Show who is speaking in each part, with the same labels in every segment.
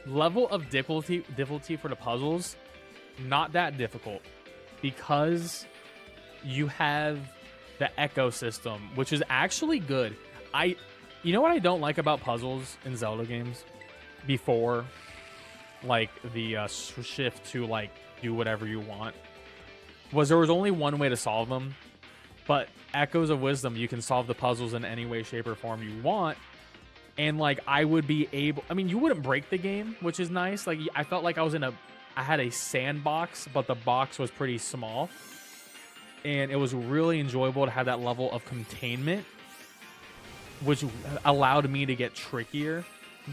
Speaker 1: level of difficulty for the puzzles, not that difficult, because you have the echo system, which is actually good. You know what I don't like about puzzles in Zelda games before, like the shift to like do whatever you want, was there was only one way to solve them. But Echoes of Wisdom, you can solve the puzzles in any way, shape, or form you want. And like I would be able, I mean, you wouldn't break the game, which is nice. Like I felt like I had a sandbox, but the box was pretty small. And it was really enjoyable to have that level of containment, which allowed me to get trickier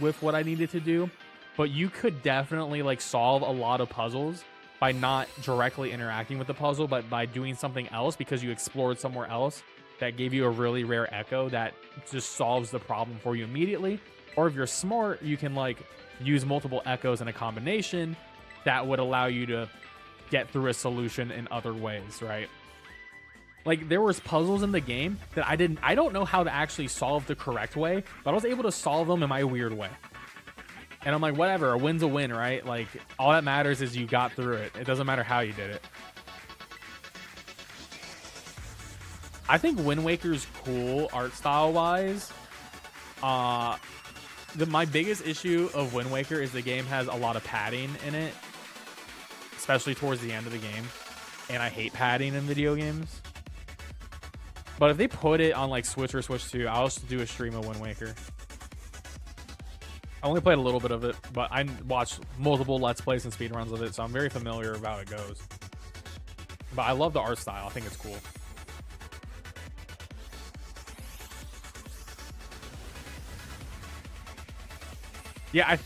Speaker 1: with what I needed to do. But you could definitely like solve a lot of puzzles by not directly interacting with the puzzle, but by doing something else because you explored somewhere else that gave you a really rare echo that just solves the problem for you immediately. Or if you're smart, you can like use multiple echoes in a combination that would allow you to get through a solution in other ways, right? Like there was puzzles in the game that I don't know how to actually solve the correct way, but I was able to solve them in my weird way. And I'm like, whatever, a win's a win, right? Like all that matters is you got through it. It doesn't matter how you did it. I think Wind Waker's cool art style wise. My biggest issue of Wind Waker is the game has a lot of padding in it, especially towards the end of the game. And I hate padding in video games. But if they put it on like Switch or Switch 2, I'll also do a stream of Wind Waker. I only played a little bit of it, but I watched multiple Let's Plays and speedruns of it, so I'm very familiar with how it goes. But I love the art style. I think it's cool. Yeah,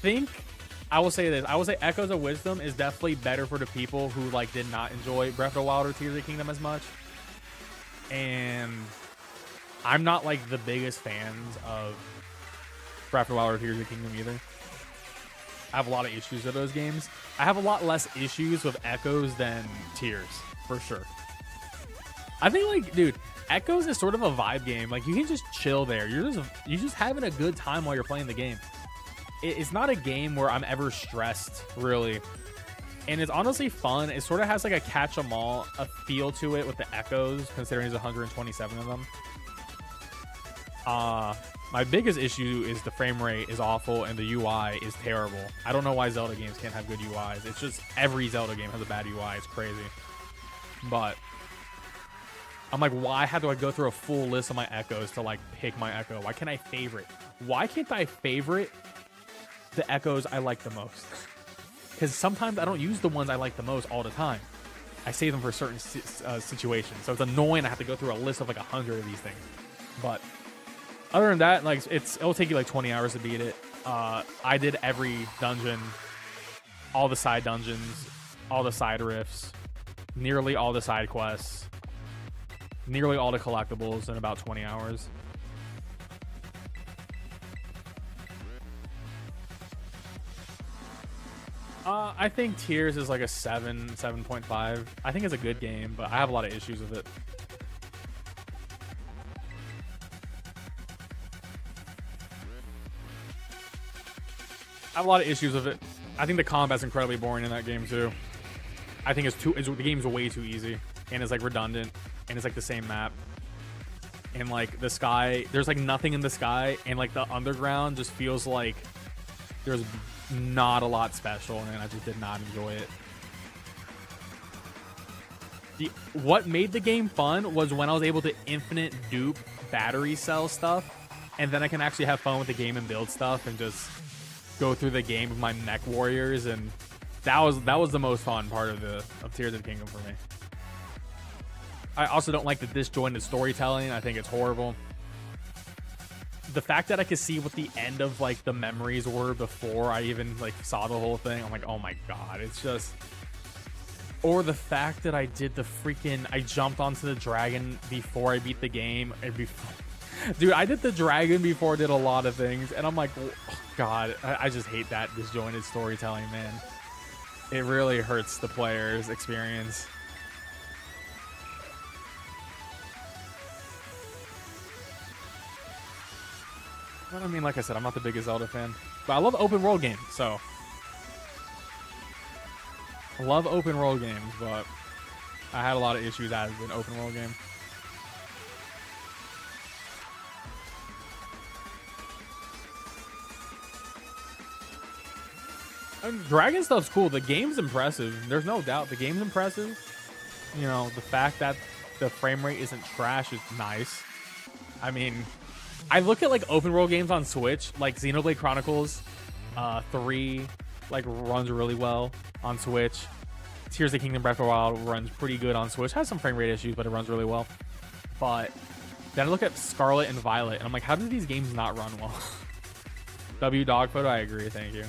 Speaker 1: I will say this. I will say Echoes of Wisdom is definitely better for the people who like did not enjoy Breath of the Wild or Tears of the Kingdom as much. And I'm not like the biggest fans of Breath of the Wild or Tears of the Kingdom either. I have a lot of issues with those games. I have a lot less issues with Echoes than Tears, for sure. I think like, dude, Echoes is sort of a vibe game. Like you can just chill there. You're just having a good time while you're playing the game. It's not a game where I'm ever stressed, really. And it's honestly fun. It sort of has like a catch-em-all, a feel to it with the Echoes, considering there's 127 of them. My biggest issue is the frame rate is awful and the UI is terrible. I don't know why Zelda games can't have good UIs. It's just every Zelda game has a bad UI. It's crazy. But I'm like, why do I go through a full list of my Echoes to like pick my Echo? Why can't I favorite? Why can't I favorite the Echoes I like the most? Because sometimes I don't use the ones I like the most all the time. I save them for certain situations. So it's annoying I have to go through a list of like 100 of these things. But other than that, like it'll take you like 20 hours to beat it. I did every dungeon, all the side dungeons, all the side rifts, nearly all the side quests, nearly all the collectibles in about 20 hours. I think Tears is like a 7.5. I think it's a good game, but I have a lot of issues with it. I have a lot of issues with it. I think the combat's incredibly boring in that game too. I think the game's way too easy, and it's like redundant, and it's like the same map. And like the sky, there's like nothing in the sky, and like the underground just feels like there's not a lot special, and I just did not enjoy it. What made the game fun was when I was able to infinite dupe battery cell stuff, and then I can actually have fun with the game and build stuff and just go through the game with my mech warriors, and that was the most fun part of Tears of the Kingdom for me. I also don't like the disjointed storytelling. I think it's horrible. The fact that I could see what the end of like the memories were before I even like saw the whole thing, I'm like, oh my god, it's just. Or the fact that I jumped onto the dragon before I beat the game, dude, I did the dragon before I did a lot of things, and I'm like, oh, god, I just hate that disjointed storytelling, man. It really hurts the player's experience. But I mean, like I said, I'm not the biggest Zelda fan, but I love open world games, so I love open world games, but I had a lot of issues as an open world game. Dragon stuff's cool. The game's impressive. There's no doubt. The game's impressive. You know, the fact that the frame rate isn't trash is nice. I mean, I look at like open world games on Switch, like Xenoblade Chronicles 3, like runs really well on Switch. Tears of the Kingdom Breath of the Wild runs pretty good on Switch. Has some frame rate issues, but it runs really well. But then I look at Scarlet and Violet, and I'm like, how do these games not run well? W Dog Photo, I agree. Thank you.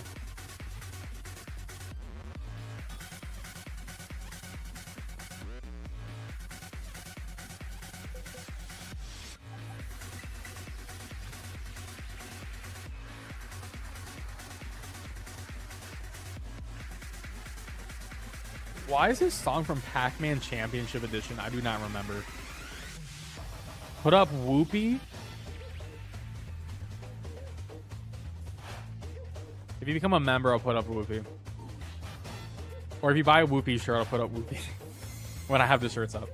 Speaker 1: Why is this song from Pac-Man Championship Edition? I do not remember. Put up Whoopee. If you become a member, I'll put up Whoopee. Or if you buy a Whoopee shirt, I'll put up Whoopee when I have the shirts up.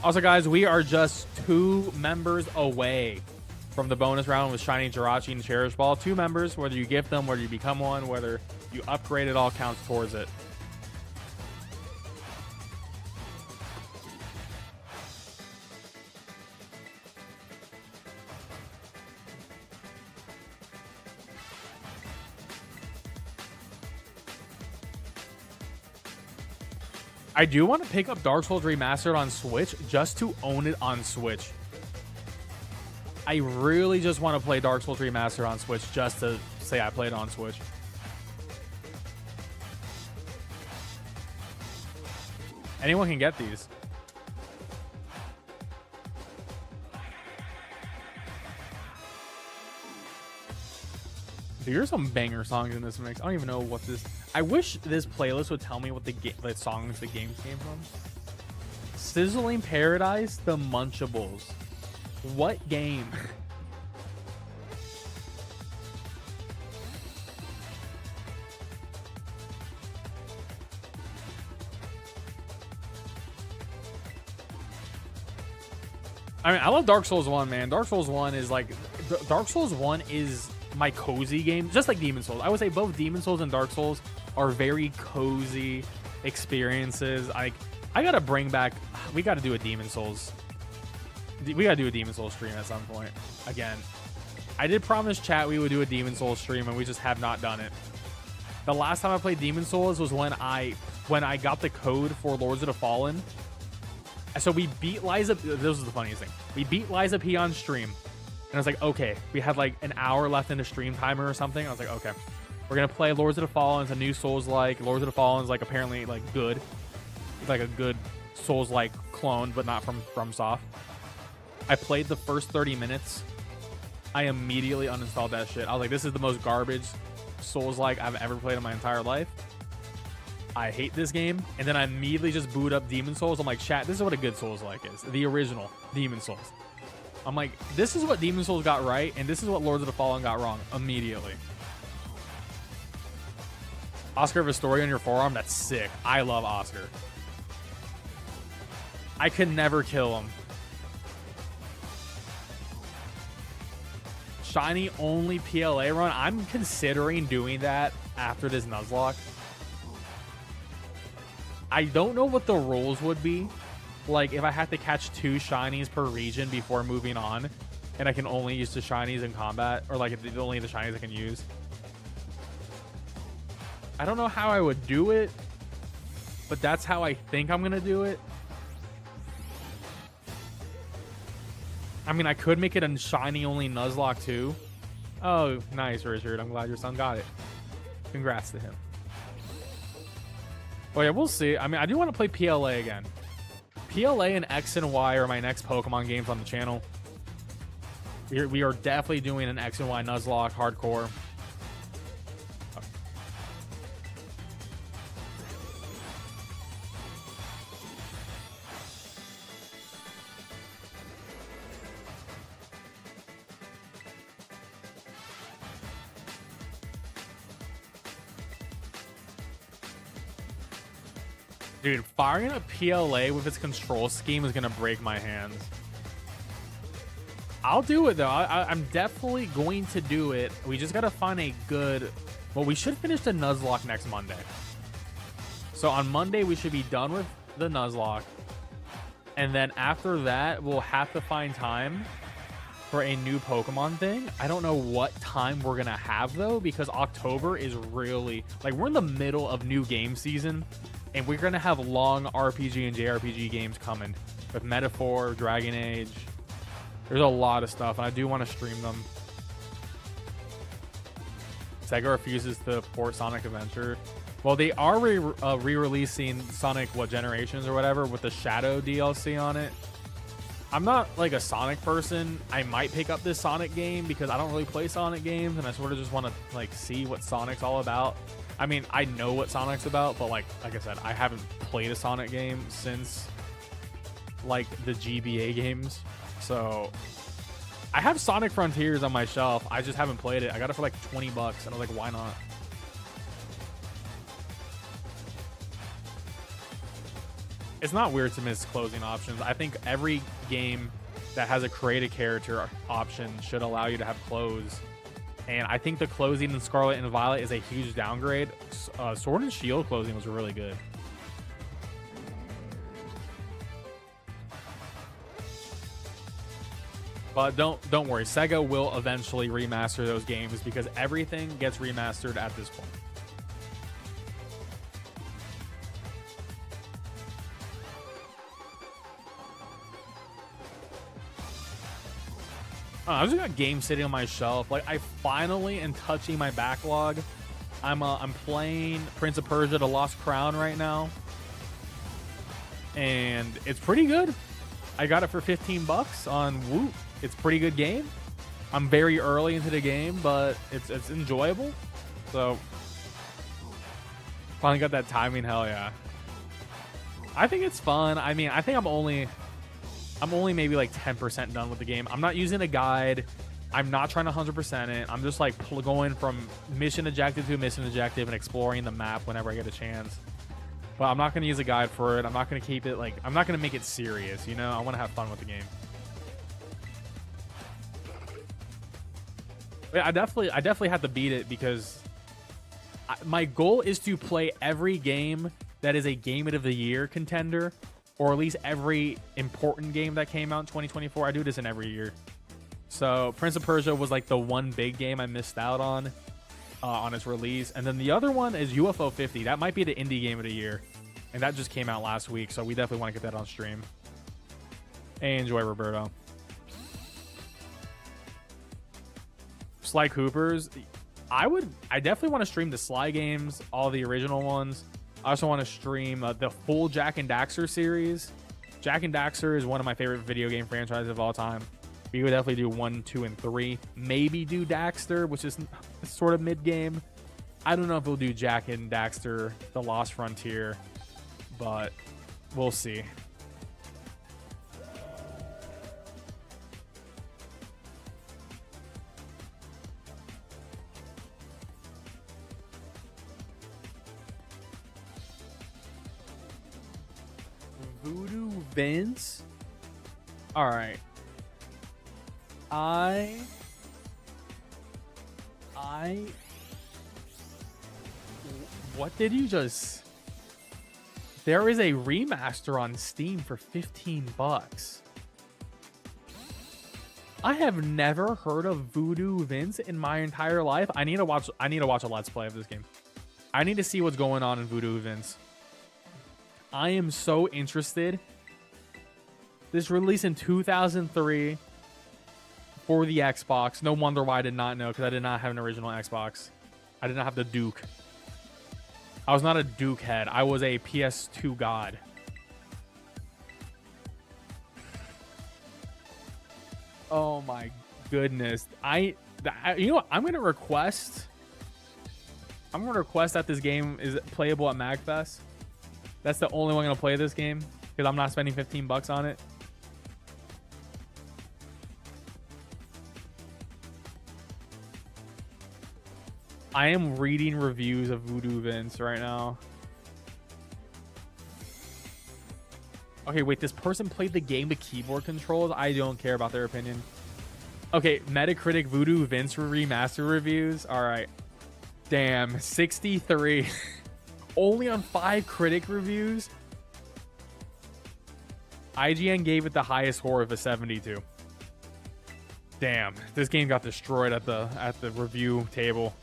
Speaker 1: Also, guys, we are just 2 members away from the bonus round with Shiny Jirachi and Cherish Ball. 2 members, whether you gift them, whether you become one, whether you upgrade, it all counts towards it. I do want to pick up Dark Souls Remastered on Switch just to own it on Switch. I really just want to play Dark Souls Remastered on Switch just to say I played on Switch. Anyone can get these. Dude, there's some banger songs in this mix. I don't even know what this... I wish this playlist would tell me what the songs the games came from. Sizzling Paradise, The Munchables. What game? I mean, I love Dark Souls 1, man. Dark Souls 1 is like... Dark Souls 1 is my cozy game. Just like Demon Souls. I would say both Demon Souls and Dark Souls are very cozy experiences. I gotta bring back... We gotta do a Demon Souls... We gotta do a Demon Souls stream at some point. Again. I did promise chat we would do a Demon Souls stream, and we just have not done it. The last time I played Demon Souls was when I got the code for Lords of the Fallen. So we beat Liza... This was the funniest thing. We beat Liza P on stream. And I was like, okay. We had like an hour left in the stream timer or something. I was like, okay. We're going to play Lords of the Fallen. It's a new Souls-like. Lords of the Fallen is like apparently like good. It's like a good Souls-like clone, but not from FromSoft. I played the first 30 minutes. I immediately uninstalled that shit. I was like, this is the most garbage Souls-like I've ever played in my entire life. I hate this game. And then I immediately just boot up Demon Souls. I'm like, chat, this is what a good Souls-like is. The original Demon Souls. I'm like, this is what Demon Souls got right, and this is what Lords of the Fallen got wrong immediately. Oscar Vistori on your forearm? That's sick. I love Oscar. I could never kill him. Shiny only PLA run? I'm considering doing that after this Nuzlocke. I don't know what the rules would be. Like, if I had to catch 2 shinies per region before moving on, and I can only use the shinies in combat, or like only the shinies I can use. I don't know how I would do it, but that's how I think I'm going to do it. I mean, I could make it a shiny only Nuzlocke too. Oh, nice, Richard. I'm glad your son got it. Congrats to him. Oh yeah, we'll see. I mean, I do want to play PLA again. PLA and X and Y are my next Pokemon games on the channel. We are definitely doing an X and Y Nuzlocke hardcore. Dude, firing a PLA with its control scheme is gonna break my hands. I'll do it though. I'm definitely going to do it. We just gotta find a good. Well, we should finish the Nuzlocke next Monday. So on Monday we should be done with the Nuzlocke, and then after that we'll have to find time for a new Pokemon thing. I don't know what time we're gonna have though, because October is really like we're in the middle of new game season, and we're gonna have long RPG and JRPG games coming with Metaphor, Dragon Age. There's a lot of stuff, and I do want to stream them. Sega refuses to port Sonic Adventure. Well, they are re-releasing Sonic, what, Generations or whatever, with the Shadow DLC on it. I'm not, like, a Sonic person. I might pick up this Sonic game because I don't really play Sonic games, and I sort of just want to, like, see what Sonic's all about. I mean, I know what Sonic's about, but, like I said, I haven't played a Sonic game since, like, the GBA games. So I have Sonic Frontiers on my shelf. I just haven't played it. I got it for like $20 and I was like, why not? It's not weird to miss closing options. I think every game that has a create a character option should allow you to have close. And I think the closing in Scarlet and Violet is a huge downgrade. Sword and Shield closing was really good. But don't worry, Sega will eventually remaster those games because everything gets remastered at this point. I just got games sitting on my shelf. Like, I finally am touching my backlog. I'm playing Prince of Persia: The Lost Crown right now, and it's pretty good. I got it for $15 on Woot. It's a pretty good game. I'm very early into the game, but it's enjoyable. So finally got that timing. Hell yeah. I think it's fun. I mean, I think I'm only maybe like 10% done with the game. I'm not using a guide. I'm not trying to 100% it. I'm just like going from mission objective to mission objective and exploring the map whenever I get a chance. But I'm not going to use a guide for it. I'm not going to keep it like, I'm not going to make it serious, you know? I want to have fun with the game. But I definitely have to beat it because my goal is to play every game that is a Game of the Year contender, or at least every important game that came out in 2024. I do this in every year. So Prince of Persia was like the one big game I missed out on its release. And then the other one is UFO 50. That might be the indie game of the year. And that just came out last week. So we definitely want to get that on stream. Hey, enjoy, Roberto. Sly Coopers. I definitely want to stream the Sly games, all the original ones. I also want to stream the full Jak and Daxter series. Jak and Daxter is one of my favorite video game franchises of all time. We would definitely do 1, 2, and 3. Maybe do Daxter, which is sort of mid-game. I don't know if we'll do Jak and Daxter, The Lost Frontier, but we'll see. Voodoo Vince? Alright. What did you just... There is a remaster on Steam for $15. I have never heard of Voodoo Vince in my entire life. I need to watch a Let's Play of this game. I need to see what's going on in Voodoo Vince. I am so interested. This released in 2003 for the Xbox. No wonder why I did not know, because I did not have an original Xbox. I did not have the Duke. I was not a Duke head. I was a PS2 god. Oh my goodness. You know what? I'm gonna request that this game is playable at MagFest. That's the only one I'm gonna play this game, because I'm not spending $15 on it. I am reading reviews of Voodoo Vince right now. Okay, wait, this person played the game with keyboard controls? I don't care about their opinion. Okay, Metacritic Voodoo Vince remaster reviews. All right. Damn, 63. Only on 5 critic reviews. IGN gave it the highest score of a 72. Damn, this game got destroyed at the review table.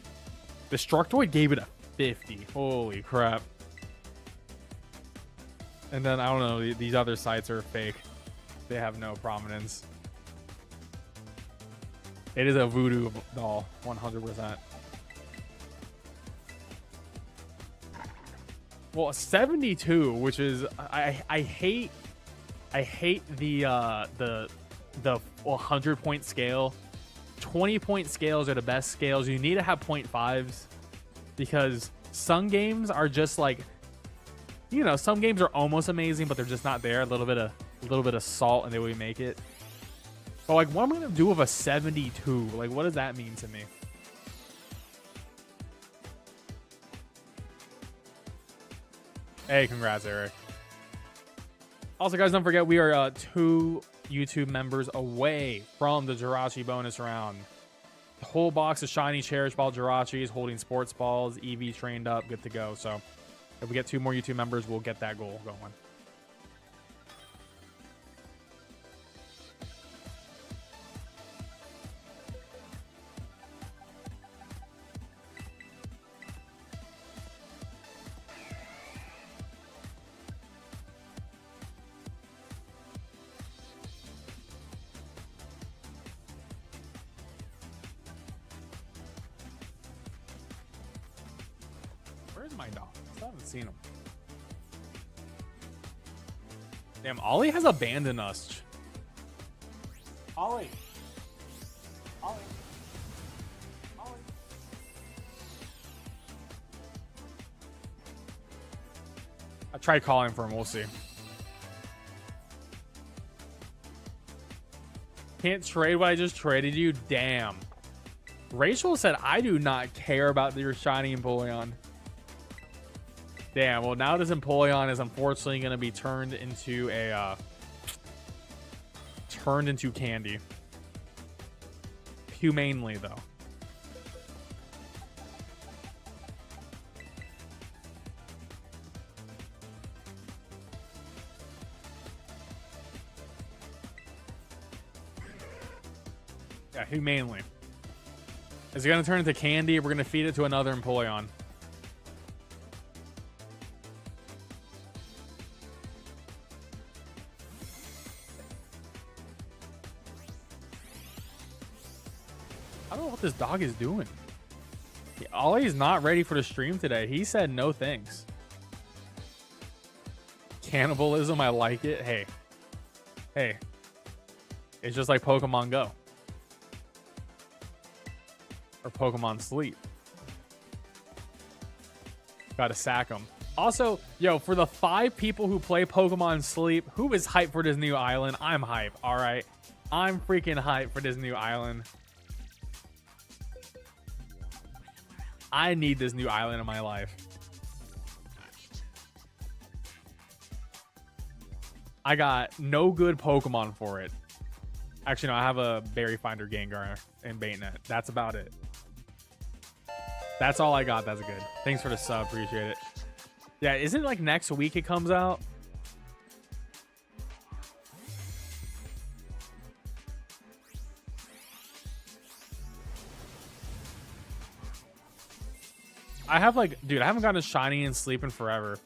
Speaker 1: Destructoid gave it a 50. Holy crap. And then, I don't know, these other sites are fake. They have no prominence. It is a voodoo doll, 100%. Well, 72, which is I hate the 100-point scale. 20-point scales are the best scales. You need to have 0.5s because some games are just like, you know, some games are almost amazing, but they're just not there. A little bit of salt and they would make it. But like, what am I gonna do with a 72? Like, what does that mean to me? Hey, congrats, Eric. Also, guys, don't forget we are 2 YouTube members away from the Jirachi bonus round. The whole box of shiny Cherish Ball Jirachis holding sports balls, EV trained up, good to go. So if we get 2 more YouTube members, we'll get that goal going. Where's my dog? I still haven't seen him. Damn, Ollie has abandoned us. Ollie. Ollie. Ollie. I tried calling for him. We'll see. Can't trade what I just traded you? Damn. Rachel said, I do not care about your shiny Empoleon. Damn, well, now this Empoleon is unfortunately going to be turned into a candy. Humanely, though. Yeah, humanely. Is it going to turn into candy? We're going to feed it to another Empoleon. I don't know what this dog is doing. Ollie's not ready for the stream today. He said no thanks. Cannibalism, I like it. Hey. Hey. It's just like Pokemon Go. Or Pokemon Sleep. Gotta sack them. Also, yo, for the 5 people who play Pokemon Sleep, who is hyped for this new island? I'm hyped, alright? I'm freaking hyped for this new island. I need this new island in my life. I got no good Pokemon for it. Actually, no, I have a Berry Finder, Gengar, and Baitnet. That's about it. That's all I got. That's good. Thanks for the sub. Appreciate it. Yeah, isn't it like next week it comes out? I have like, dude, I haven't gotten a shiny and Sleep in forever.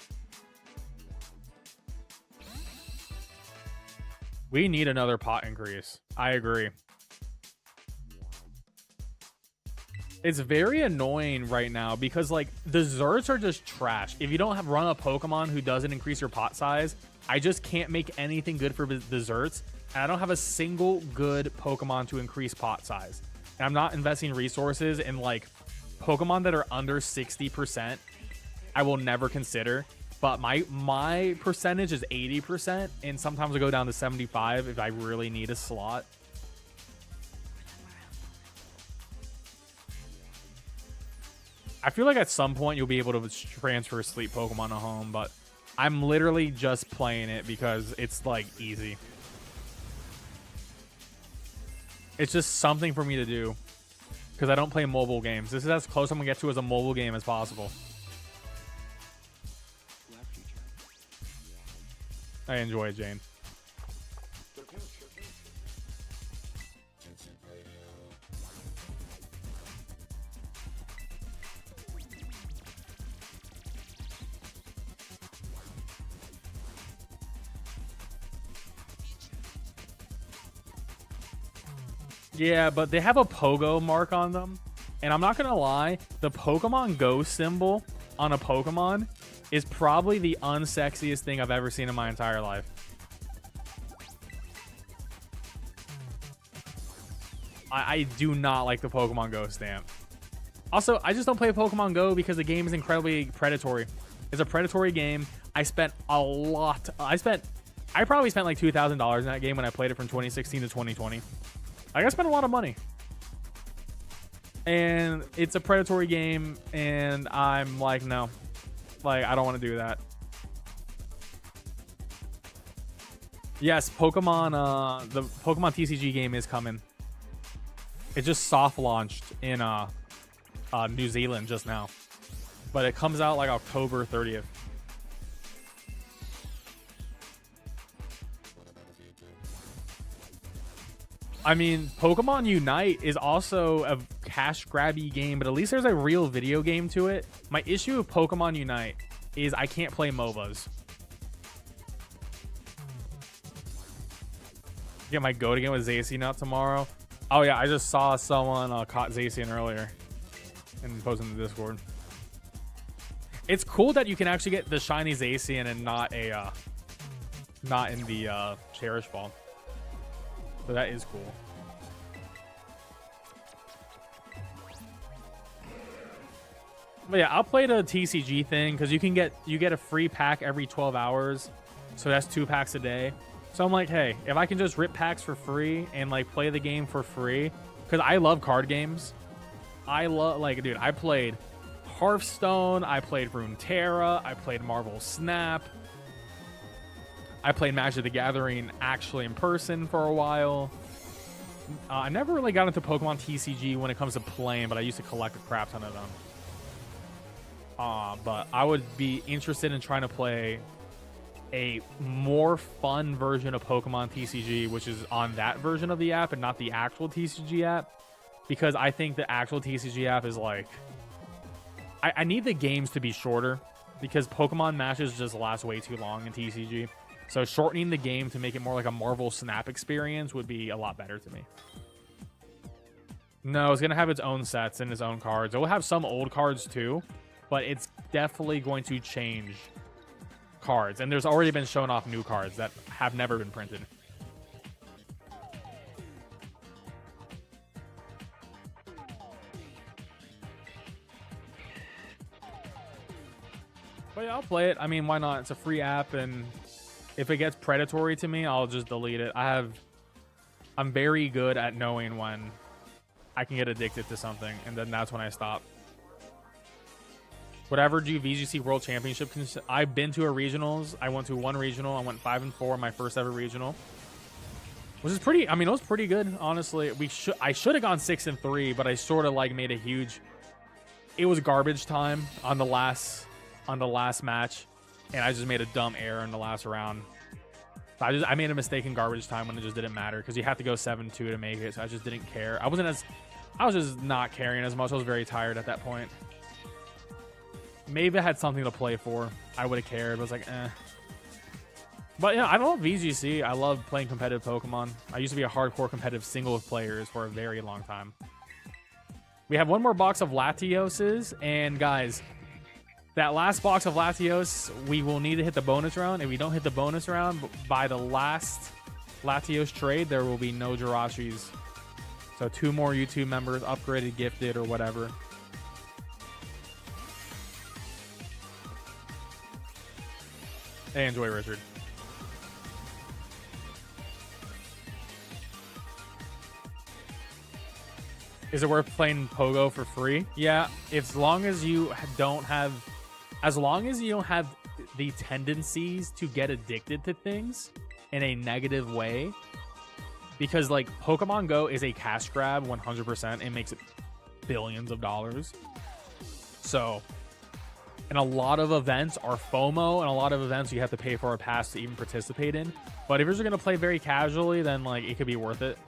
Speaker 1: We need another pot increase. I agree. It's very annoying right now because like the Zerts are just trash. If you don't have run a Pokemon who doesn't increase your pot size, I just can't make anything good for the Zerts. And I don't have a single good Pokemon to increase pot size. And I'm not investing resources in like Pokemon that are under 60%. I will never consider. But my percentage is 80%, and sometimes I go down to 75 if I really need a slot. I feel like at some point you'll be able to transfer Sleep Pokemon to home, but I'm literally just playing it because it's like easy. It's just something for me to do because I don't play mobile games. This is as close I'm gonna get to as a mobile game as possible. I enjoy it, Jane. Yeah, but they have a pogo mark on them. And I'm not going to lie, the Pokemon Go symbol on a Pokemon is probably the unsexiest thing I've ever seen in my entire life. I do not like the Pokemon Go stamp. Also, I just don't play Pokemon Go because the game is incredibly predatory. It's a predatory game. I spent a lot. I probably spent like $2,000 in that game when I played it from 2016 to 2020. I spent a lot of money. And it's a predatory game, and I'm like, no. Like, I don't want to do that. Yes, Pokemon, the Pokemon TCG game is coming. It just soft launched in New Zealand just now. But it comes out like October 30th. I mean, Pokemon Unite is also a cash grabby game, but at least there's a real video game to it. My issue with Pokemon Unite is I can't play MOBAs. Get my goat again with Zacian out tomorrow. Oh yeah, I just saw someone caught Zacian earlier and posted in the Discord. It's cool that you can actually get the shiny Zacian and not a not in the Cherish Ball. So that is cool. But yeah, I'll play the TCG thing because you get a free pack every 12 hours. So that's 2 packs a day. So I'm like, hey, if I can just rip packs for free and like play the game for free, because I love card games. I love, like, dude, I played Hearthstone, I played Runeterra, I played Marvel Snap. I played Magic the Gathering actually in person for a while. I never really got into Pokemon TCG when it comes to playing, but I used to collect a crap ton of them. But I would be interested in trying to play a more fun version of Pokemon TCG, which is on that version of the app and not the actual TCG app. Because I think the actual TCG app is like... I need the games to be shorter because Pokemon matches just last way too long in TCG. So shortening the game to make it more like a Marvel Snap experience would be a lot better to me. No, it's going to have its own sets and its own cards. It will have some old cards too, but it's definitely going to change cards. And there's already been shown off new cards that have never been printed. But yeah, I'll play it. I mean, why not? It's a free app, and if it gets predatory to me, I'll just delete it. I'm very good at knowing when I can get addicted to something, and then that's when I stop. Whatever do VGC World Championship. I've been to a regionals. I went to one regional. I went 5-4 my first ever regional, which is pretty. I mean, it was pretty good, honestly. I should have gone 6-3, but I sort of like made a huge. It was garbage time on the last match. And I just made a dumb error in the last round. So I made a mistake in garbage time when it just didn't matter because you have to go 7-2 to make it. So I just didn't care. I was just not caring as much. I was very tired at that point. Maybe I had something to play for. I would have cared. But I was like, eh. But yeah, I love VGC. I love playing competitive Pokemon. I used to be a hardcore competitive singles players for a very long time. We have one more box of Latioses, and guys. That last box of Latios, we will need to hit the bonus round. If we don't hit the bonus round by the last Latios trade, there will be no Jirachis. So 2 more YouTube members, upgraded, gifted, or whatever. Hey, enjoy, Richard. Is it worth playing Pogo for free? Yeah, as long as you don't have the tendencies to get addicted to things in a negative way, because like Pokemon Go is a cash grab 100%. It makes it billions of dollars. So, and a lot of events are FOMO, and a lot of events you have to pay for a pass to even participate in. But if you're just gonna play very casually, then like it could be worth it.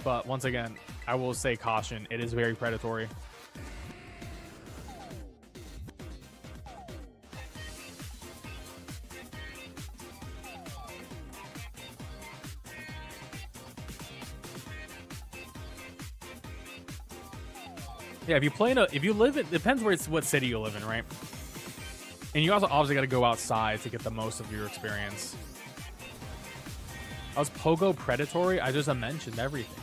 Speaker 1: But once again, I will say caution, it is very predatory. Yeah, if you play if you live in, depends what city you live in, right? And you also obviously got to go outside to get the most of your experience. How's Pogo predatory? I just mentioned everything.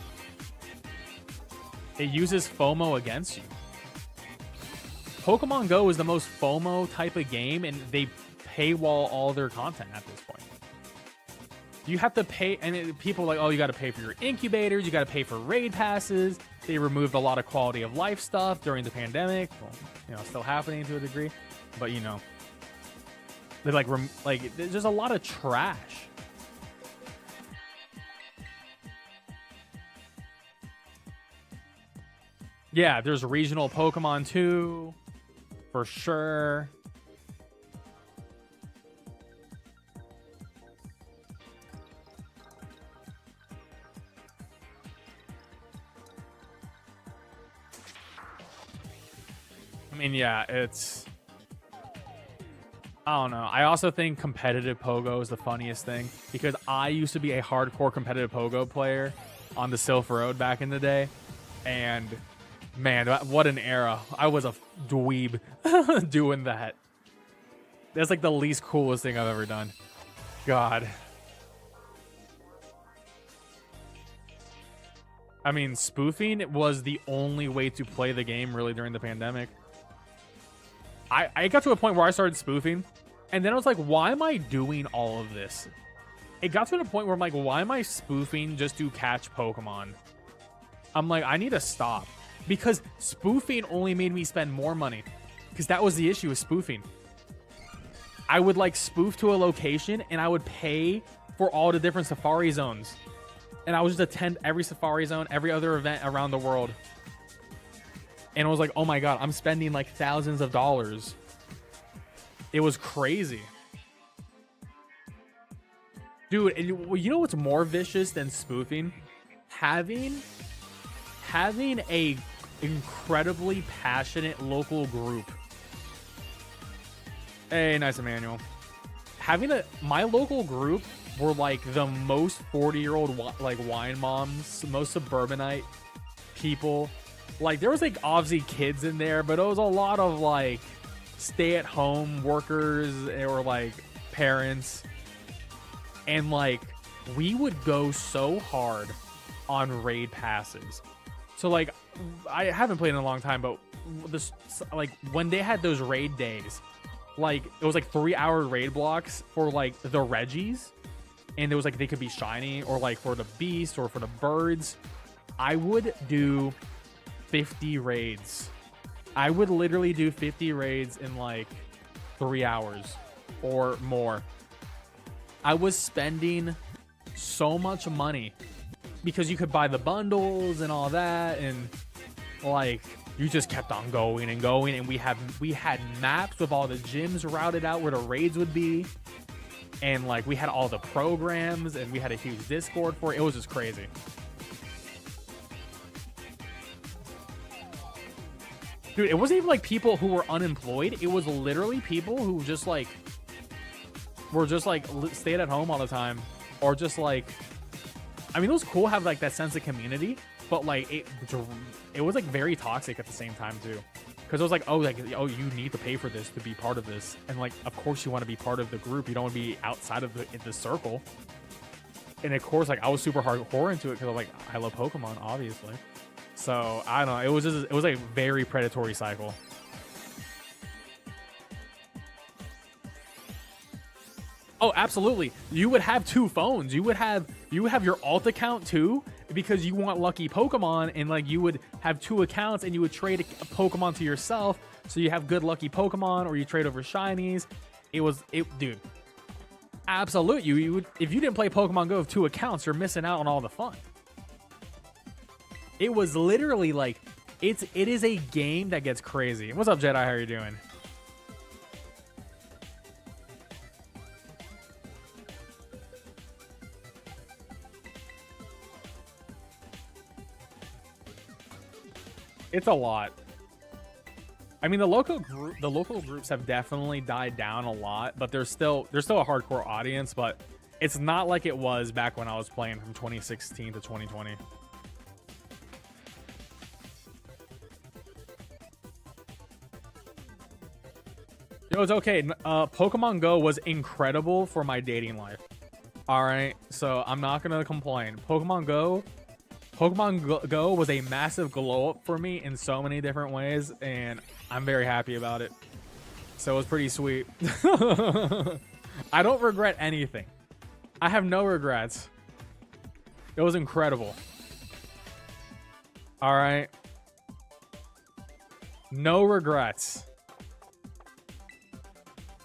Speaker 1: It uses FOMO against you. Pokemon Go is the most FOMO type of game, and they paywall all their content at this point. You have to pay, and people are like, oh, you got to pay for your incubators, you got to pay for raid passes. They removed a lot of quality of life stuff during the pandemic. Well, you know, still happening to a degree, but you know, they like there's just a lot of trash. Yeah, there's regional Pokemon too, for sure. I mean, yeah, it's... I don't know. I also think competitive Pogo is the funniest thing, because I used to be a hardcore competitive Pogo player on the Sylph Road back in the day, and man, what an era. I was a dweeb doing that. That's like the least coolest thing I've ever done. God. I mean, spoofing was the only way to play the game really during the pandemic. I got to a point where I started spoofing, and then I was like, why am I doing all of this? It got to a point where I'm like, why am I spoofing just to catch Pokemon? I'm like, I need to stop. Because spoofing only made me spend more money. Because that was the issue with spoofing. I would like spoof to a location, and I would pay for all the different safari zones. And I would just attend every safari zone, every other event around the world. And I was like, oh my God, I'm spending like thousands of dollars. It was crazy. Dude, you know what's more vicious than spoofing? Having a incredibly passionate local group. Hey, nice Emmanuel. My local group were like the most 40-year-old like wine moms, most suburbanite people. Like, there was like obviously kids in there, but it was a lot of like stay-at-home workers or like parents. And like, we would go so hard on raid passes. So like, I haven't played in a long time, but this, like, when they had those raid days, like it was like 3-hour raid blocks for like the Reggies, and it was like they could be shiny, or like for the beast or for the birds. I would do 50 raids. I would literally do 50 raids in like 3 hours or more. I was spending so much money because you could buy the bundles and all that, and like you just kept on going and going, and we had maps with all the gyms routed out where the raids would be, and like we had all the programs, and we had a huge Discord for it. It was just crazy. Dude, it wasn't even like people who were unemployed. It was literally people who just like were just like stayed at home all the time, or just like, I mean, it was cool to have like that sense of community, but like it was like very toxic at the same time too, because it was like, oh, you need to pay for this to be part of this, and like of course you want to be part of the group. You don't want to be outside of the circle. And of course, like I was super hardcore into it because like I love Pokemon, obviously. So I don't know. It was a very predatory cycle. Oh, absolutely. You would have two phones. You would have your alt account too, because you want lucky Pokemon, and like you would have two accounts, and you would trade a Pokemon to yourself, so you have good lucky Pokemon, or you trade over shinies. Dude. Absolute. You would, if you didn't play Pokemon Go with 2 accounts, you're missing out on all the fun. It was literally like, it is a game that gets crazy. What's up, Jedi? How are you doing? It's a lot. I mean, the local groups have definitely died down a lot, but there's still a hardcore audience, but it's not like it was back when I was playing from 2016 to 2020. Yo, it's okay. Pokemon Go was incredible for my dating life. All right, so I'm not gonna complain. Pokemon Go was a massive glow up for me in so many different ways, and I'm very happy about it. So it was pretty sweet. I don't regret anything. I have no regrets. It was incredible. All right. No regrets.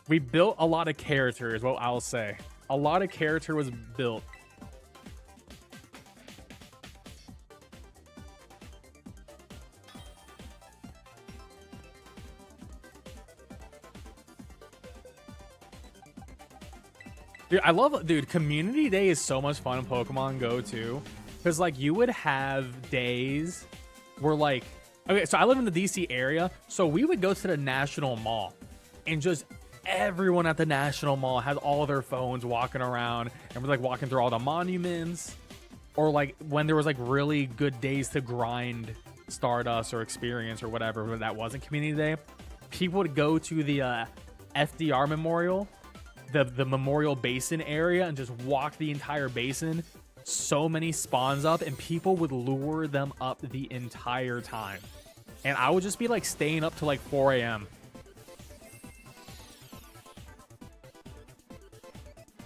Speaker 1: We built a lot of character is what I'll say. A lot of character was built. Dude, I love, dude, Community Day is so much fun in Pokemon Go too. Because like you would have days where like, okay, so I live in the DC area. So we would go to the National Mall and just everyone at the National Mall had all their phones walking around and we're like walking through all the monuments. Or like when there was like really good days to grind Stardust or Experience or whatever, but that wasn't Community Day. People would go to the FDR Memorial, the Memorial Basin area, and just walk the entire basin. So many spawns up, and people would lure them up the entire time. And I would just be like staying up to like 4 a.m.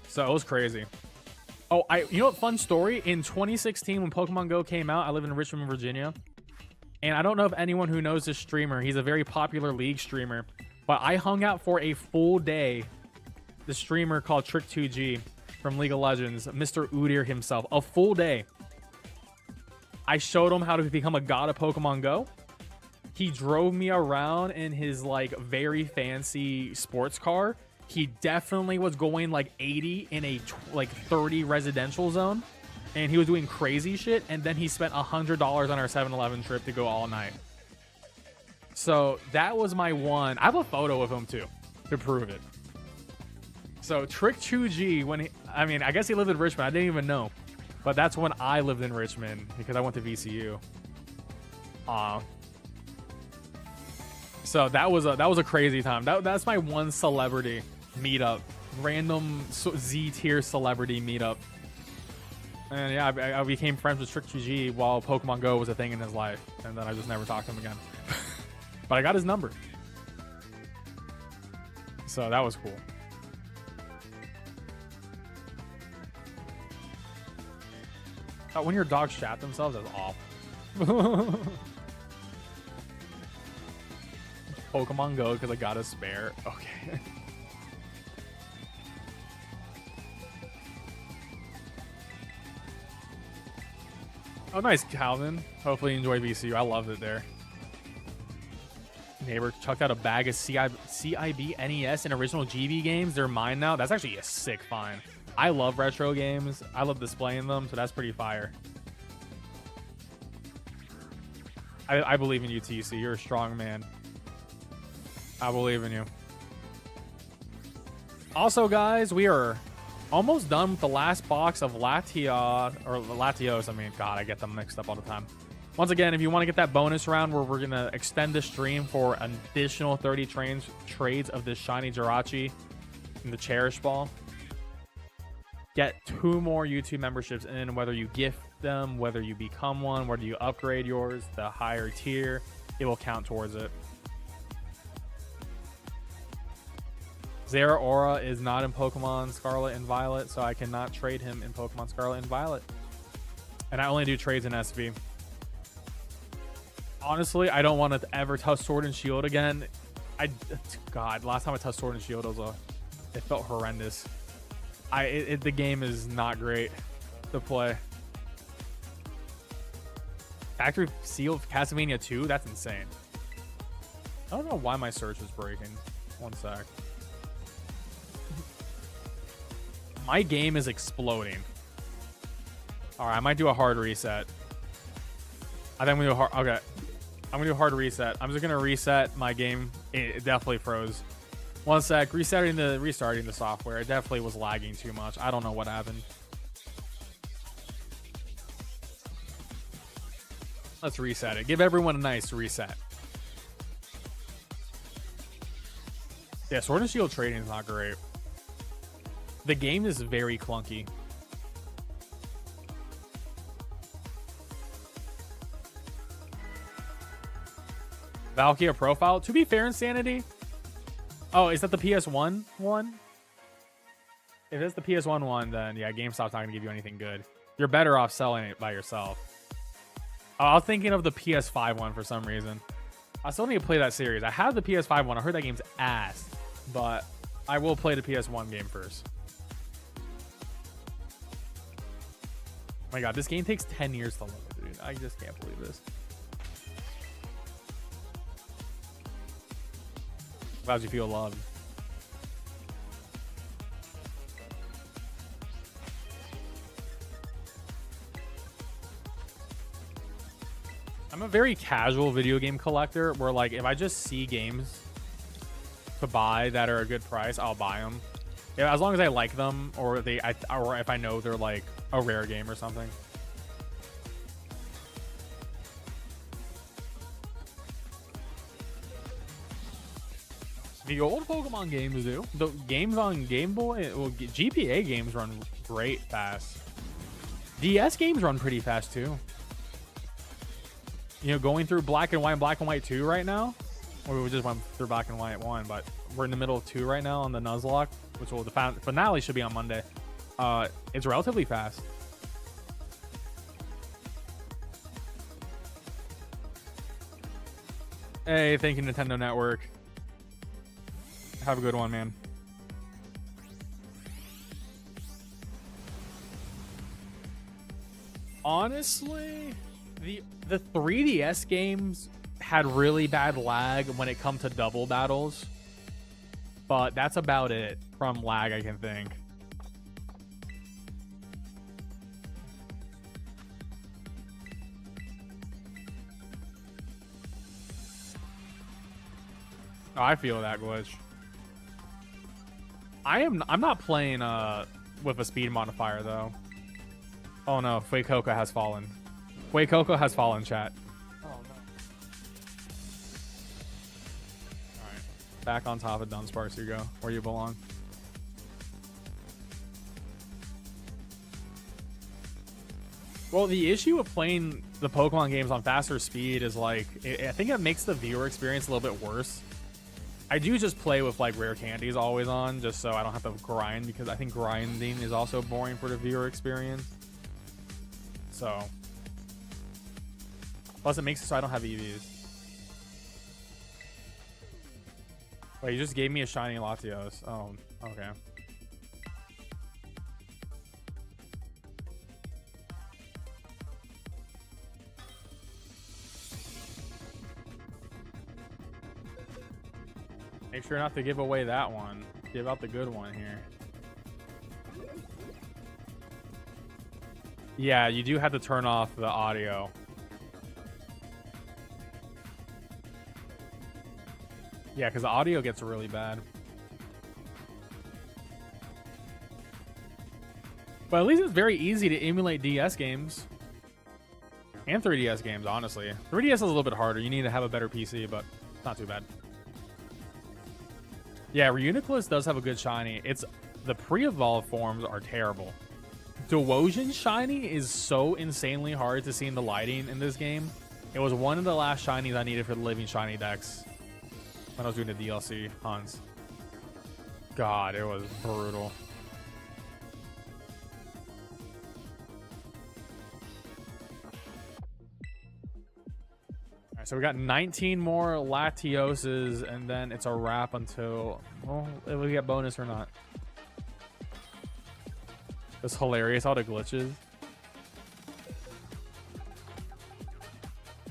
Speaker 1: So it was crazy. Oh, you know what? Fun story. In 2016, when Pokemon Go came out, I live in Richmond, Virginia. And I don't know if anyone who knows this streamer, he's a very popular League streamer. But I hung out for a full day. The streamer called Trick2G from League of Legends, Mr. Udyr himself, a full day. I showed him how to become a god of Pokemon Go. He drove me around in his like very fancy sports car. He definitely was going like 80 in a like 30 residential zone, and he was doing crazy shit. And then he spent $100 on our 7-Eleven trip to go all night. So that was my one. I have a photo of him too to prove it. So Trick2G, I guess he lived in Richmond. I didn't even know, but that's when I lived in Richmond because I went to VCU. So that was a crazy time. That's my one celebrity meetup, random Z tier celebrity meetup. And yeah, I became friends with Trick2G while Pokemon Go was a thing in his life, and then I just never talked to him again. But I got his number, so that was cool. When your dogs shat themselves, that's awful. Pokemon Go because I got a spare. Okay. Oh, nice, Calvin. Hopefully you enjoy VCU. I loved it there. Neighbor chucked out a bag of CIB NES and original GB games. They're mine now. That's actually a sick find. I love retro games. I love displaying them, so that's pretty fire. I believe in you, TC. You're a strong man. I believe in you. Also, guys, we are almost done with the last box of Latios. I mean, God, I get them mixed up all the time. Once again, if you want to get that bonus round where we're going to extend the stream for an additional 30 trades of this shiny Jirachi and the Cherish Ball, get 2 more YouTube memberships in, whether you gift them, whether you become one, whether you upgrade yours, the higher tier, it will count towards it. Zeraora is not in Pokemon Scarlet and Violet, so I cannot trade him in Pokemon Scarlet and Violet. And I only do trades in SV. Honestly, I don't want to ever touch Sword and Shield again. God, last time I touched Sword and Shield was It felt horrendous. The game is not great to play. Factory Seal Castlevania 2? That's insane. I don't know why my search is breaking. One sec. My game is exploding. Alright, I might do a hard reset. I think I'm gonna do a hard. Okay. I'm gonna do a hard reset. I'm just gonna reset my game. It definitely froze. One sec. Restarting the software. It definitely was lagging too much. I don't know what happened. Let's reset it. Give everyone a nice reset. Yeah, Sword and Shield trading is not great. The game is very clunky. Valkyria profile. To be fair, Insanity. Oh, is that the PS1 one? If it's the PS1 one, then yeah, GameStop's not going to give you anything good. You're better off selling it by yourself. Oh, I was thinking of the PS5 one for some reason. I still need to play that series. I have the PS5 one. I heard that game's ass, but I will play the PS1 game first. Oh my god, this game takes 10 years to load, dude. I just can't believe this. Glad you feel loved. I'm a very casual video game collector where, like, if I just see games to buy that are a good price, I'll buy them. Yeah, as long as I like them, or or if I know they're like a rare game or something. The old Pokemon games do. The games on Game Boy, well, GPA games run great fast. DS games run pretty fast too. You know, going through Black and White and Black and White 2 right now. Or we just went through Black and White 1, but we're in the middle of 2 right now on the Nuzlocke, which will, the finale should be on Monday. It's relatively fast. Hey, thank you, Nintendo Network. Have a good one, man. Honestly, the 3DS games had really bad lag when it come to double battles, but that's about it from lag I can think. Oh, I feel that glitch. I'm not playing with a speed modifier though. Oh no, Fuecoco has fallen. Fuecoco has fallen, chat. Oh no. Alright. Back on top of Dunsparce you go, where you belong. Well, the issue with playing the Pokemon games on faster speed is like, I think it makes the viewer experience a little bit worse. I do just play with like rare candies always on, just so I don't have to grind, because I think grinding is also boring for the viewer experience. So, plus it makes it so I don't have EVs. Wait, you just gave me a shiny Latios. Oh, okay. Make sure not to give away that one. Give out the good one here. Yeah, you do have to turn off the audio. Yeah, because the audio gets really bad. But at least it's very easy to emulate DS games. And 3DS games, honestly. 3DS is a little bit harder. You need to have a better PC, but not too bad. Yeah, Reuniclus does have a good shiny. It's the pre-evolved forms are terrible. Dewosion's shiny is so insanely hard to see in the lighting in this game. It was one of the last shinies I needed for the Living Shiny decks when I was doing the DLC hunts. God, it was brutal. Alright, So we got 19 more Latioses, and then it's a wrap until, well, if we get bonus or not. It's hilarious, all the glitches.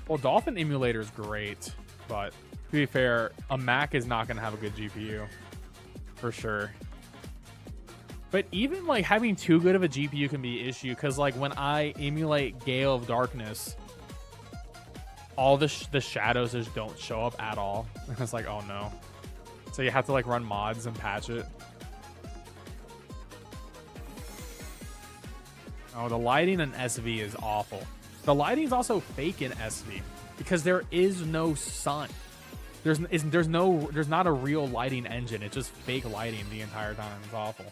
Speaker 1: Well, Dolphin Emulator is great, but to be fair, a Mac is not going to have a good GPU. For sure. But even like having too good of a GPU can be an issue, because like when I emulate Gale of Darkness, all the shadows just don't show up at all. And it's like, oh no. So you have to like run mods and patch it. Oh, the lighting in SV is awful. The lighting is also fake in SV because there is no sun. There's not a real lighting engine. It's just fake lighting the entire time. It's awful.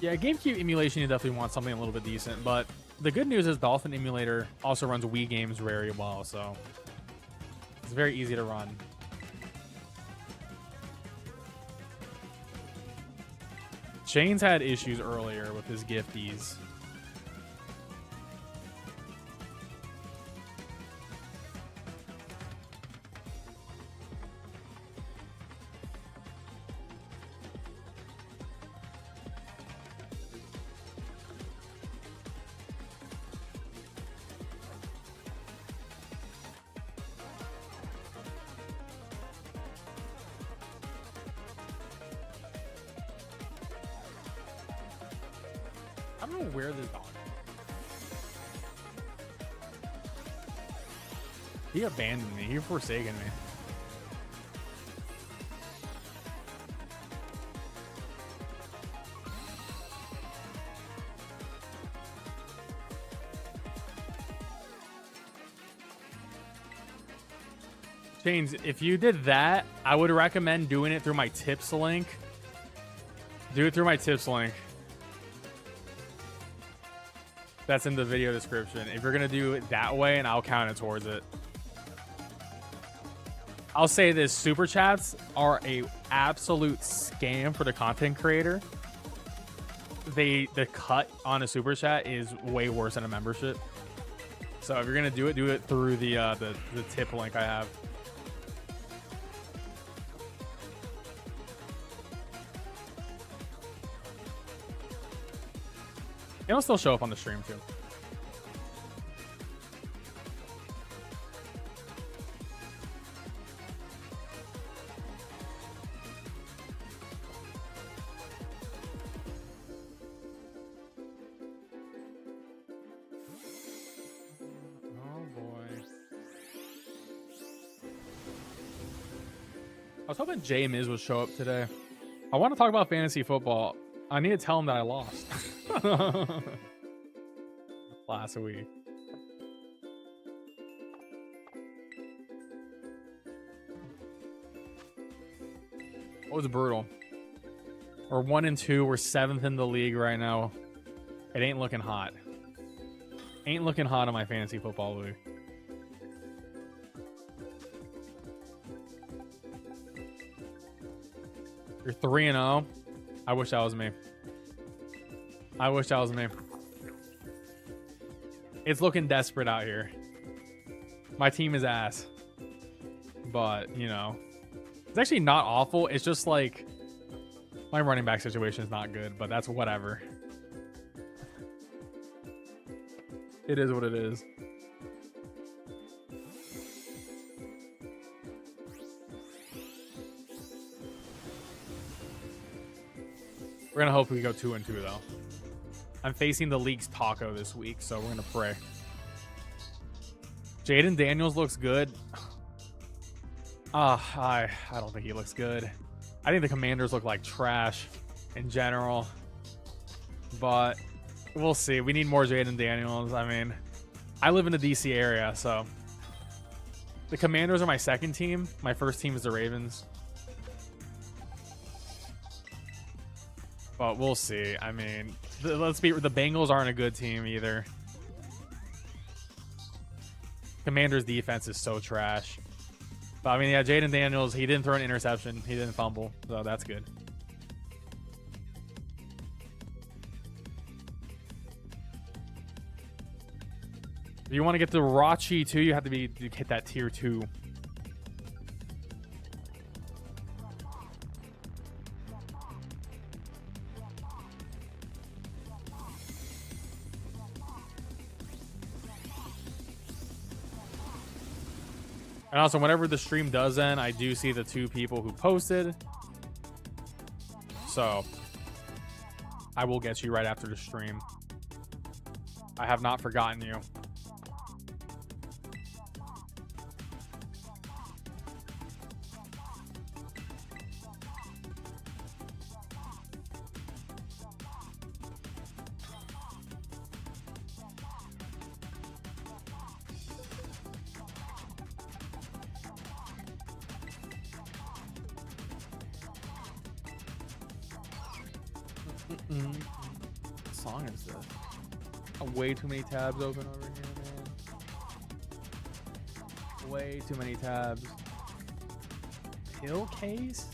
Speaker 1: Yeah, GameCube emulation, you definitely want something a little bit decent, but the good news is Dolphin Emulator also runs Wii games very well, so it's very easy to run. Shane's had issues earlier with his gifties. I don't know where this dog is. He abandoned me. He forsaken me. James, if you did that, I would recommend doing it through my tips link. Do it through my tips link. That's in the video description. If you're gonna do it that way, and I'll count it towards it. I'll say this: super chats are a absolute scam for the content creator. The cut on a super chat is way worse than a membership. So if you're gonna do it through the tip link I have. It'll still show up on the stream too. Oh boy. I was hoping Jay Miz would show up today. I want to talk about fantasy football. I need to tell him that I lost. Last week. It was brutal. We're 1-2. We're 7th in the league right now. It ain't looking hot. Ain't looking hot on my fantasy football league. You're 3-0. I wish that was me. I wish that was me. It's looking desperate out here. My team is ass. But, you know, it's actually not awful. It's just like my running back situation is not good, but that's whatever. It is what it is. We're gonna hope we go 2-2 though. I'm facing the league's taco this week, so we're gonna pray. Jaden Daniels looks good. I don't think he looks good. I think the Commanders look like trash in general, but we'll see. We need more Jaden Daniels. I mean, I live in the DC area, so the Commanders are my second team. My first team is the Ravens. But we'll see. I mean, the Bengals aren't a good team either. Commanders' defense is so trash. But I mean, yeah, Jaden Daniels, he didn't throw an interception. He didn't fumble. So that's good. If you want to get to Rachi too, you have to hit that tier 2. And also, whenever the stream does end, I do see the 2 people who posted. So, I will get you right after the stream. I have not forgotten you. What song is this? Way too many tabs open over here, man. Way too many tabs. Pill case?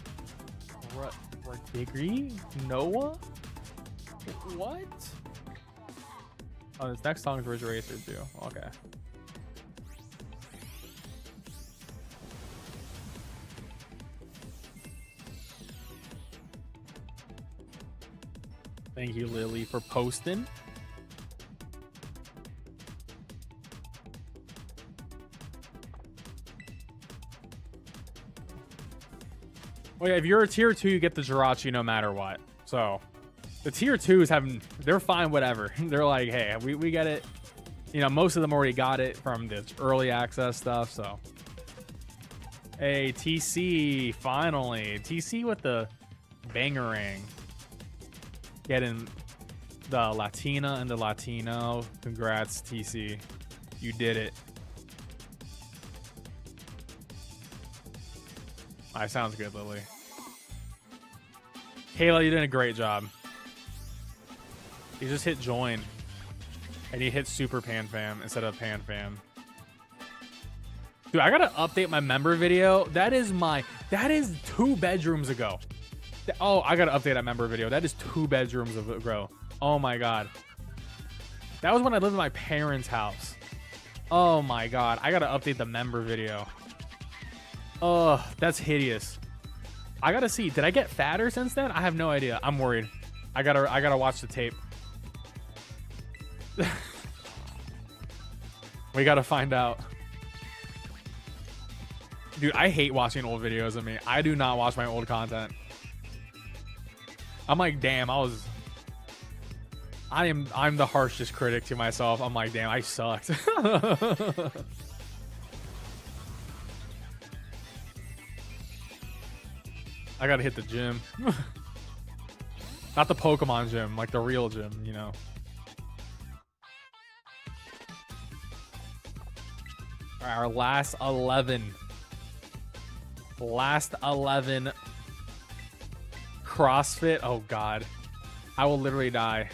Speaker 1: Degree? Noah? What? Oh, this next song is Ridge Racer too. Okay. Thank you, Lily, for posting. Well, yeah, if you're a tier 2, you get the Jirachi no matter what. So, the tier 2s they're fine, whatever. They're like, hey, we get it. You know, most of them already got it from the early access stuff, so. Hey, TC, finally. TC with the bangerang. Getting the Latina and the Latino. Congrats, TC. You did it. Alright, sounds good, Lily. Kayla, you did a great job. You just hit join. And you hit Super Pan Fam instead of Pan Fam. Dude, I gotta update my member video. That is 2 bedrooms ago. Oh, I gotta update that member video. That is 2 bedrooms ago. Oh my god. That was when I lived in my parents' house. Oh my god. I gotta update the member video. Oh, that's hideous. I gotta see. Did I get fatter since then? I have no idea. I'm worried. I gotta watch the tape. We gotta find out. Dude, I hate watching old videos of me. I do not watch my old content. I'm like, damn, I'm the harshest critic to myself. I'm like, damn, I sucked. I gotta hit the gym. Not the Pokemon gym, like the real gym, you know. All right, our last 11. Last 11. CrossFit. Oh, God. I will literally die.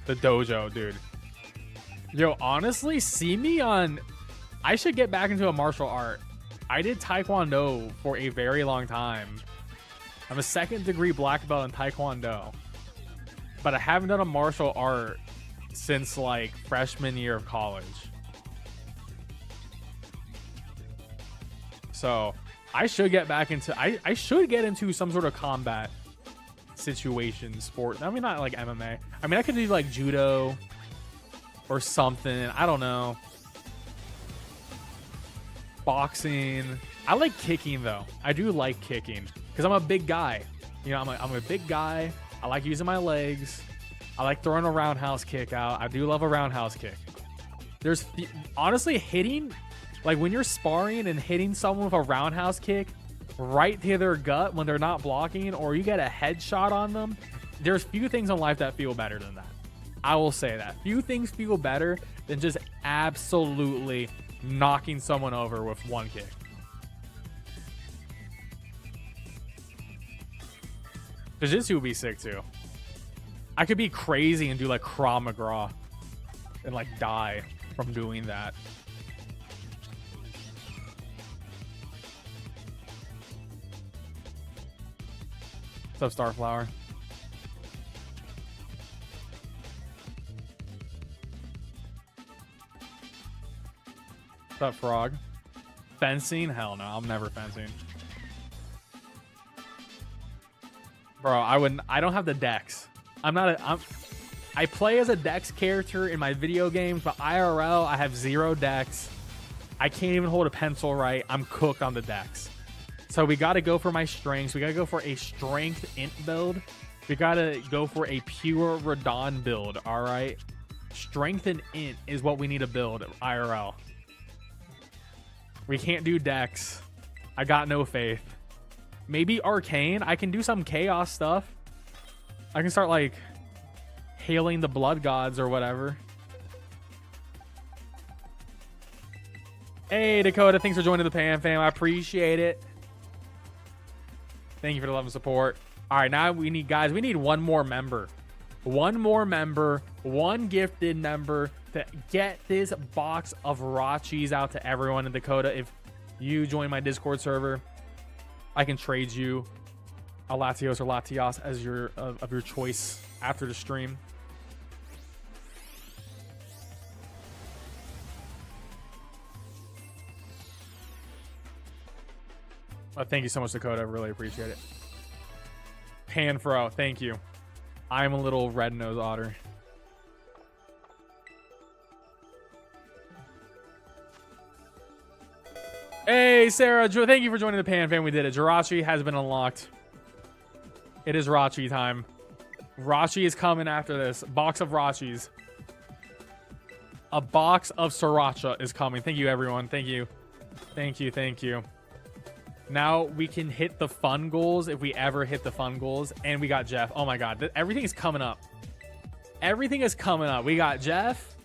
Speaker 1: The dojo, dude. Yo, honestly, see me on... I should get back into a martial art. I did Taekwondo for a very long time. I'm a 2nd degree black belt in Taekwondo. But I haven't done a martial art since, like, freshman year of college. So, I should get back into... I should get into some sort of combat situation, sport. I mean, not like MMA. I mean, I could do, like, judo or something. I don't know. Boxing. I like kicking, though. I do like kicking because I'm a big guy. You know, I'm a big guy. I like using my legs. I like throwing a roundhouse kick out. I do love a roundhouse kick. There's honestly hitting, like when you're sparring and hitting someone with a roundhouse kick right to their gut when they're not blocking, or you get a headshot on them. There's few things in life that feel better than that. I will say that. Few things feel better than just absolutely knocking someone over with one kick. Jiu-Jitsu would be sick too. I could be crazy and do like Krav Maga and like die. from doing that. What's up, Starflower? What's up, Frog? Fencing? Hell no, I'm never fencing. Bro, I don't have the dex. I play as a dex character in my video games, but IRL, I have 0 dex. I can't even hold a pencil right. I'm cooked on the dex. So we got to go for my strengths. We got to go for a strength int build. We got to go for a pure Radon build, all right? Strength and int is what we need to build, IRL. We can't do dex. I got no faith. Maybe arcane. I can do some chaos stuff. I can start, like, hailing the blood gods or whatever. Hey, Dakota, thanks for joining the Pan fam. I appreciate it. Thank you for the love and support. All right, now we need, guys, we need one more member. One more member, one gifted member to get this box of Rachis out to everyone in Dakota. If you join my Discord server, I can trade you a Latios or Latias as your of your choice after the stream. Thank you so much, Dakota. I really appreciate it. Panfro, thank you. I'm a little red-nosed otter. Hey, Sarah. Thank you for joining the Pan fam. We did it. Jirachi has been unlocked. It is Rachi time. Rachi is coming after this. Box of Rachis. A box of Sriracha is coming. Thank you, everyone. Thank you. Thank you. Thank you. Now we can hit the fun goals if we ever hit the fun goals. And we got Jeff. Oh my God. Everything is coming up. Everything is coming up. We got Jeff.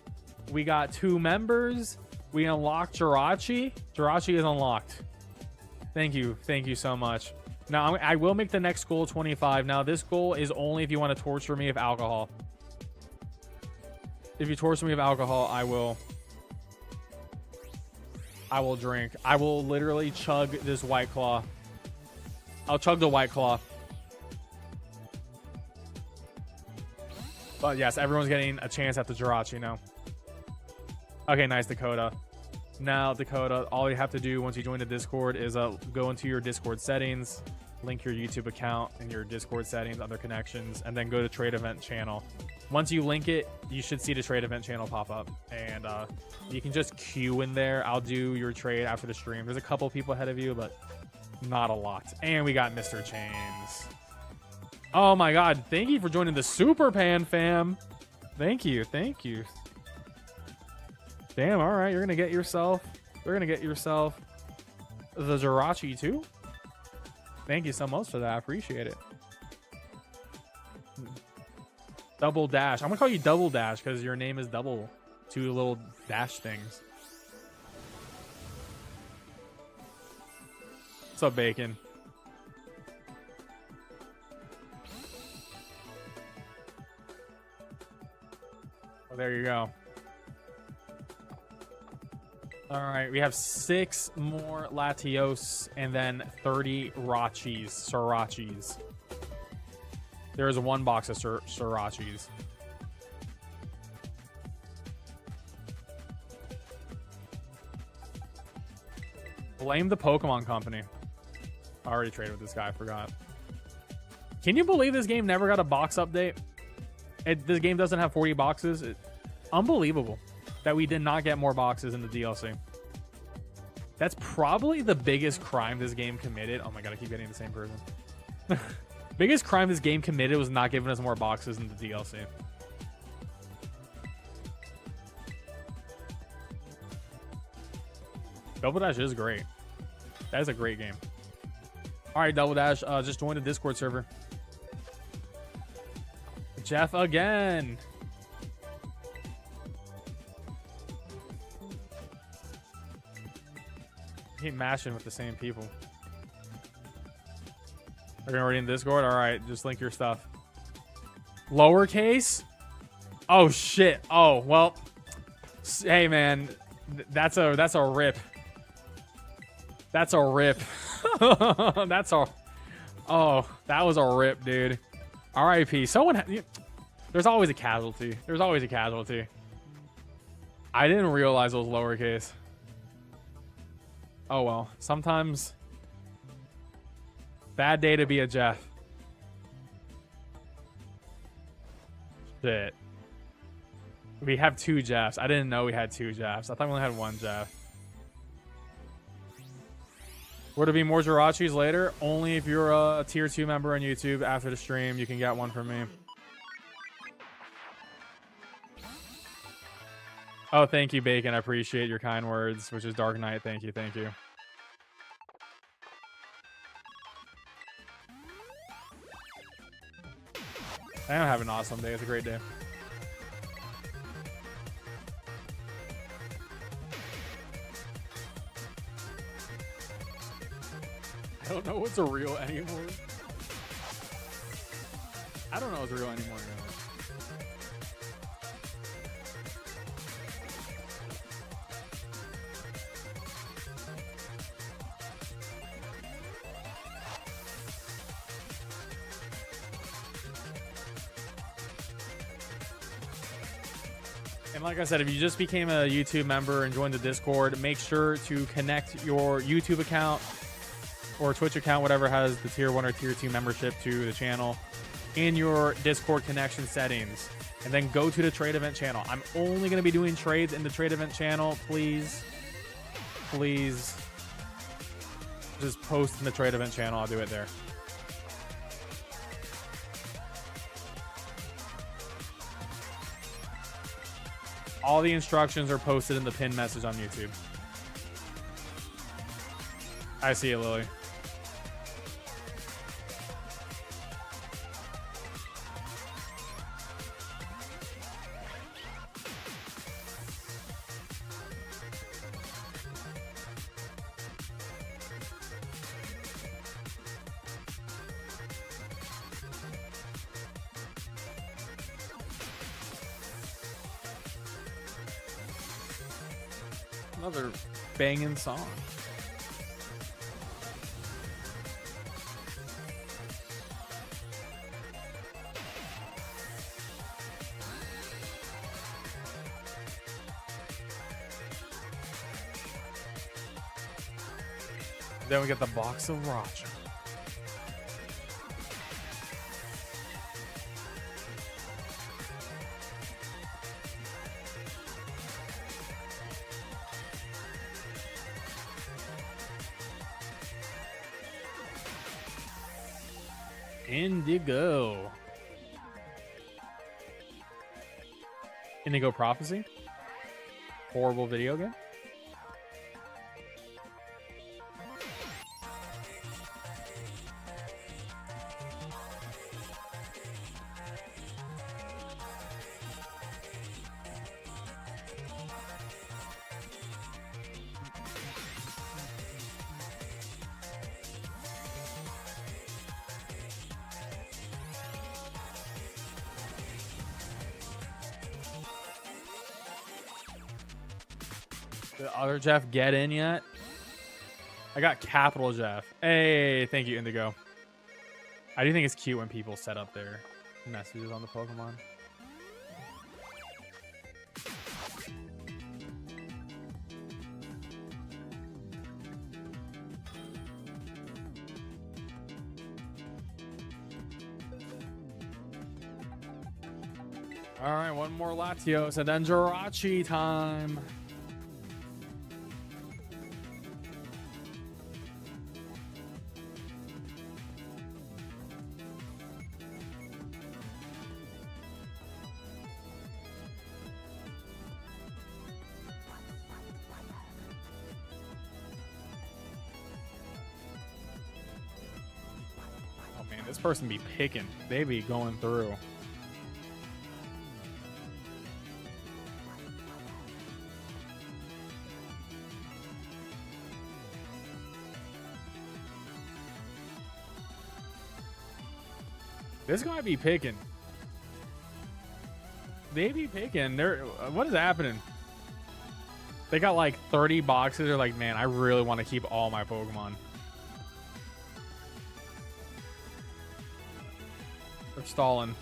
Speaker 1: We got 2 members. We unlocked Jirachi. Jirachi is unlocked. Thank you. Thank you so much. Now I will make the next goal 25. Now this goal is only if you want to torture me with alcohol. If you torture me with alcohol, I will drink. I will literally chug this White Claw. I'll chug the White Claw. But yes, everyone's getting a chance at the Jirachi now. Okay, nice, Dakota. Now, Dakota, all you have to do once you join the Discord is go into your Discord settings, link your YouTube account and your Discord settings, other connections, and then go to Trade Event Channel. Once you link it, you should see the Trade Event Channel pop up. And you can just queue in there. I'll do your trade after the stream. There's a couple people ahead of you, but not a lot. And we got Mr. Chains. Oh my God. Thank you for joining the Super Pan fam. Thank you. Thank you. Damn, all right. You're going to get yourself the Jirachi too. Thank you so much for that. I appreciate it. Double Dash. I'm going to call you Double Dash because your name is double. 2 little dash things. What's up, Bacon? Oh, there you go. All right, we have 6 more Latios and then 30 Srirachis. There is 1 box of Srirachis. Blame the Pokemon Company. I already traded with this guy. I forgot. Can you believe this game never got a box update? This game doesn't have 40 boxes. Unbelievable that we did not get more boxes in the DLC. That's probably the biggest crime this game committed. Oh my God, I keep getting the same person. Biggest crime this game committed was not giving us more boxes in the DLC. Double Dash is great. That is a great game. All right, Double Dash, just join the Discord server. Jeff again. Keep mashing with the same people. Are you already in Discord? All right, just link your stuff. Lowercase? Oh, shit. Oh, well. Hey man, that's a rip. That's a rip. That's a. Oh, that was a rip, dude. R.I.P. There's always a casualty. There's always a casualty. I didn't realize it was lowercase. Oh well. Sometimes. Bad day to be a Jeff. Shit. We have 2 Jeffs. I didn't know we had 2 Jeffs. I thought we only had 1 Jeff. Will there be more Jirachis later? Only if you're a tier 2 member on YouTube after the stream. You can get one from me. Oh, thank you, Bacon. I appreciate your kind words, which is Dark Knight. Thank you, thank you. I don't have an awesome day. It's a great day. I don't know what's a real anymore. I don't know what's real anymore. And like I said, if you just became a YouTube member and joined the Discord, make sure to connect your YouTube account or Twitch account, whatever has the tier 1 or tier 2 membership to the channel, in your Discord connection settings. And then go to the trade event channel. I'm only going to be doing trades in the trade event channel. Please, please just post in the trade event channel. I'll do it there. All the instructions are posted in the pinned message on YouTube. I see it, Lily. Another banging song. Then we get the box of Roger. Indigo. Indigo Prophecy. Horrible video game. The other Jeff get in yet? I got capital Jeff. Hey, thank you, Indigo. I do think it's cute when people set up their messages on the Pokemon. All right, one more Latios and then Jirachi time. This person be picking. They be going through. This guy be picking. They be picking. What is happening? They got like 30 boxes. They're like, man, I really want to keep all my Pokemon. They're stalling.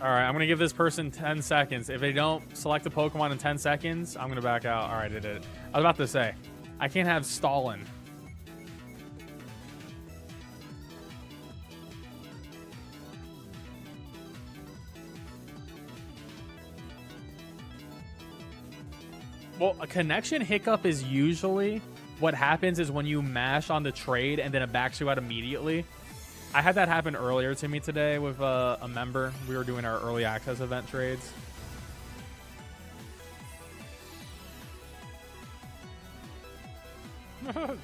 Speaker 1: All right, I'm going to give this person 10 seconds. If they don't select a Pokemon in 10 seconds, I'm going to back out. All right, I did it. I was about to say, I can't have stalling. Well, a connection hiccup is usually what happens is when you mash on the trade and then it backs you out immediately. I had that happen earlier to me today with a member. We were doing our early access event trades.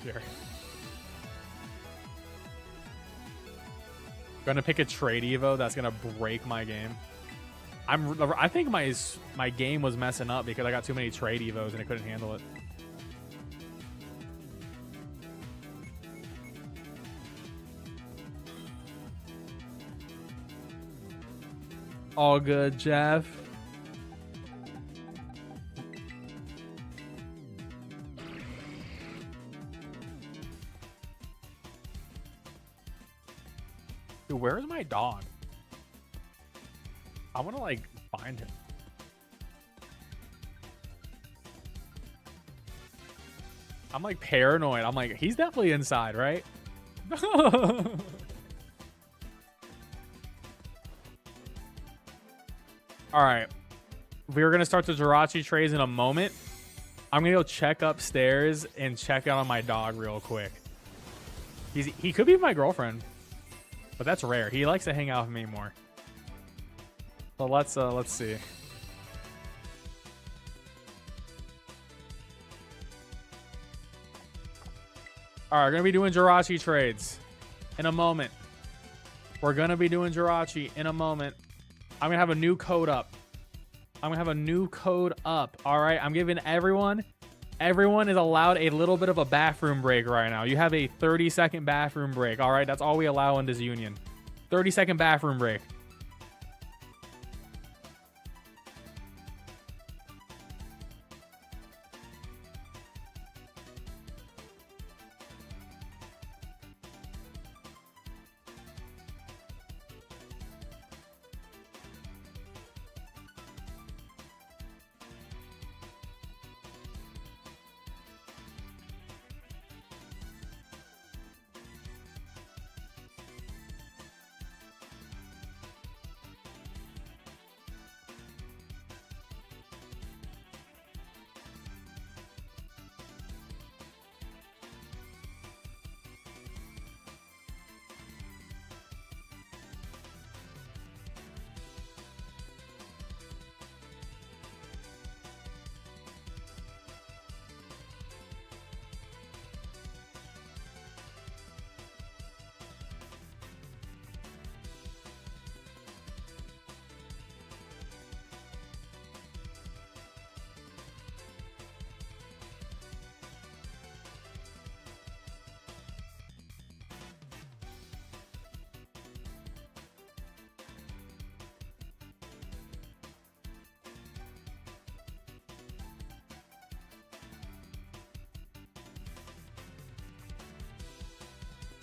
Speaker 1: Jerry. Gonna pick a trade Evo that's gonna break my game. I think my game was messing up because I got too many trade Evos and I couldn't handle it. All good, Jeff. Dude, where is my dog? I want to, like, find him. I'm, like, paranoid. I'm like, he's definitely inside, right? All right. We're going to start the Jirachi trades in a moment. I'm going to go check upstairs and check out on my dog real quick. He could be my girlfriend, but that's rare. He likes to hang out with me more. So let's see. All right, we're going to be doing Jirachi trades in a moment. We're going to be doing Jirachi in a moment. I'm going to have a new code up. All right, I'm giving everyone is allowed a little bit of a bathroom break right now. You have a 30-second bathroom break. All right, that's all we allow in this union. 30-second bathroom break.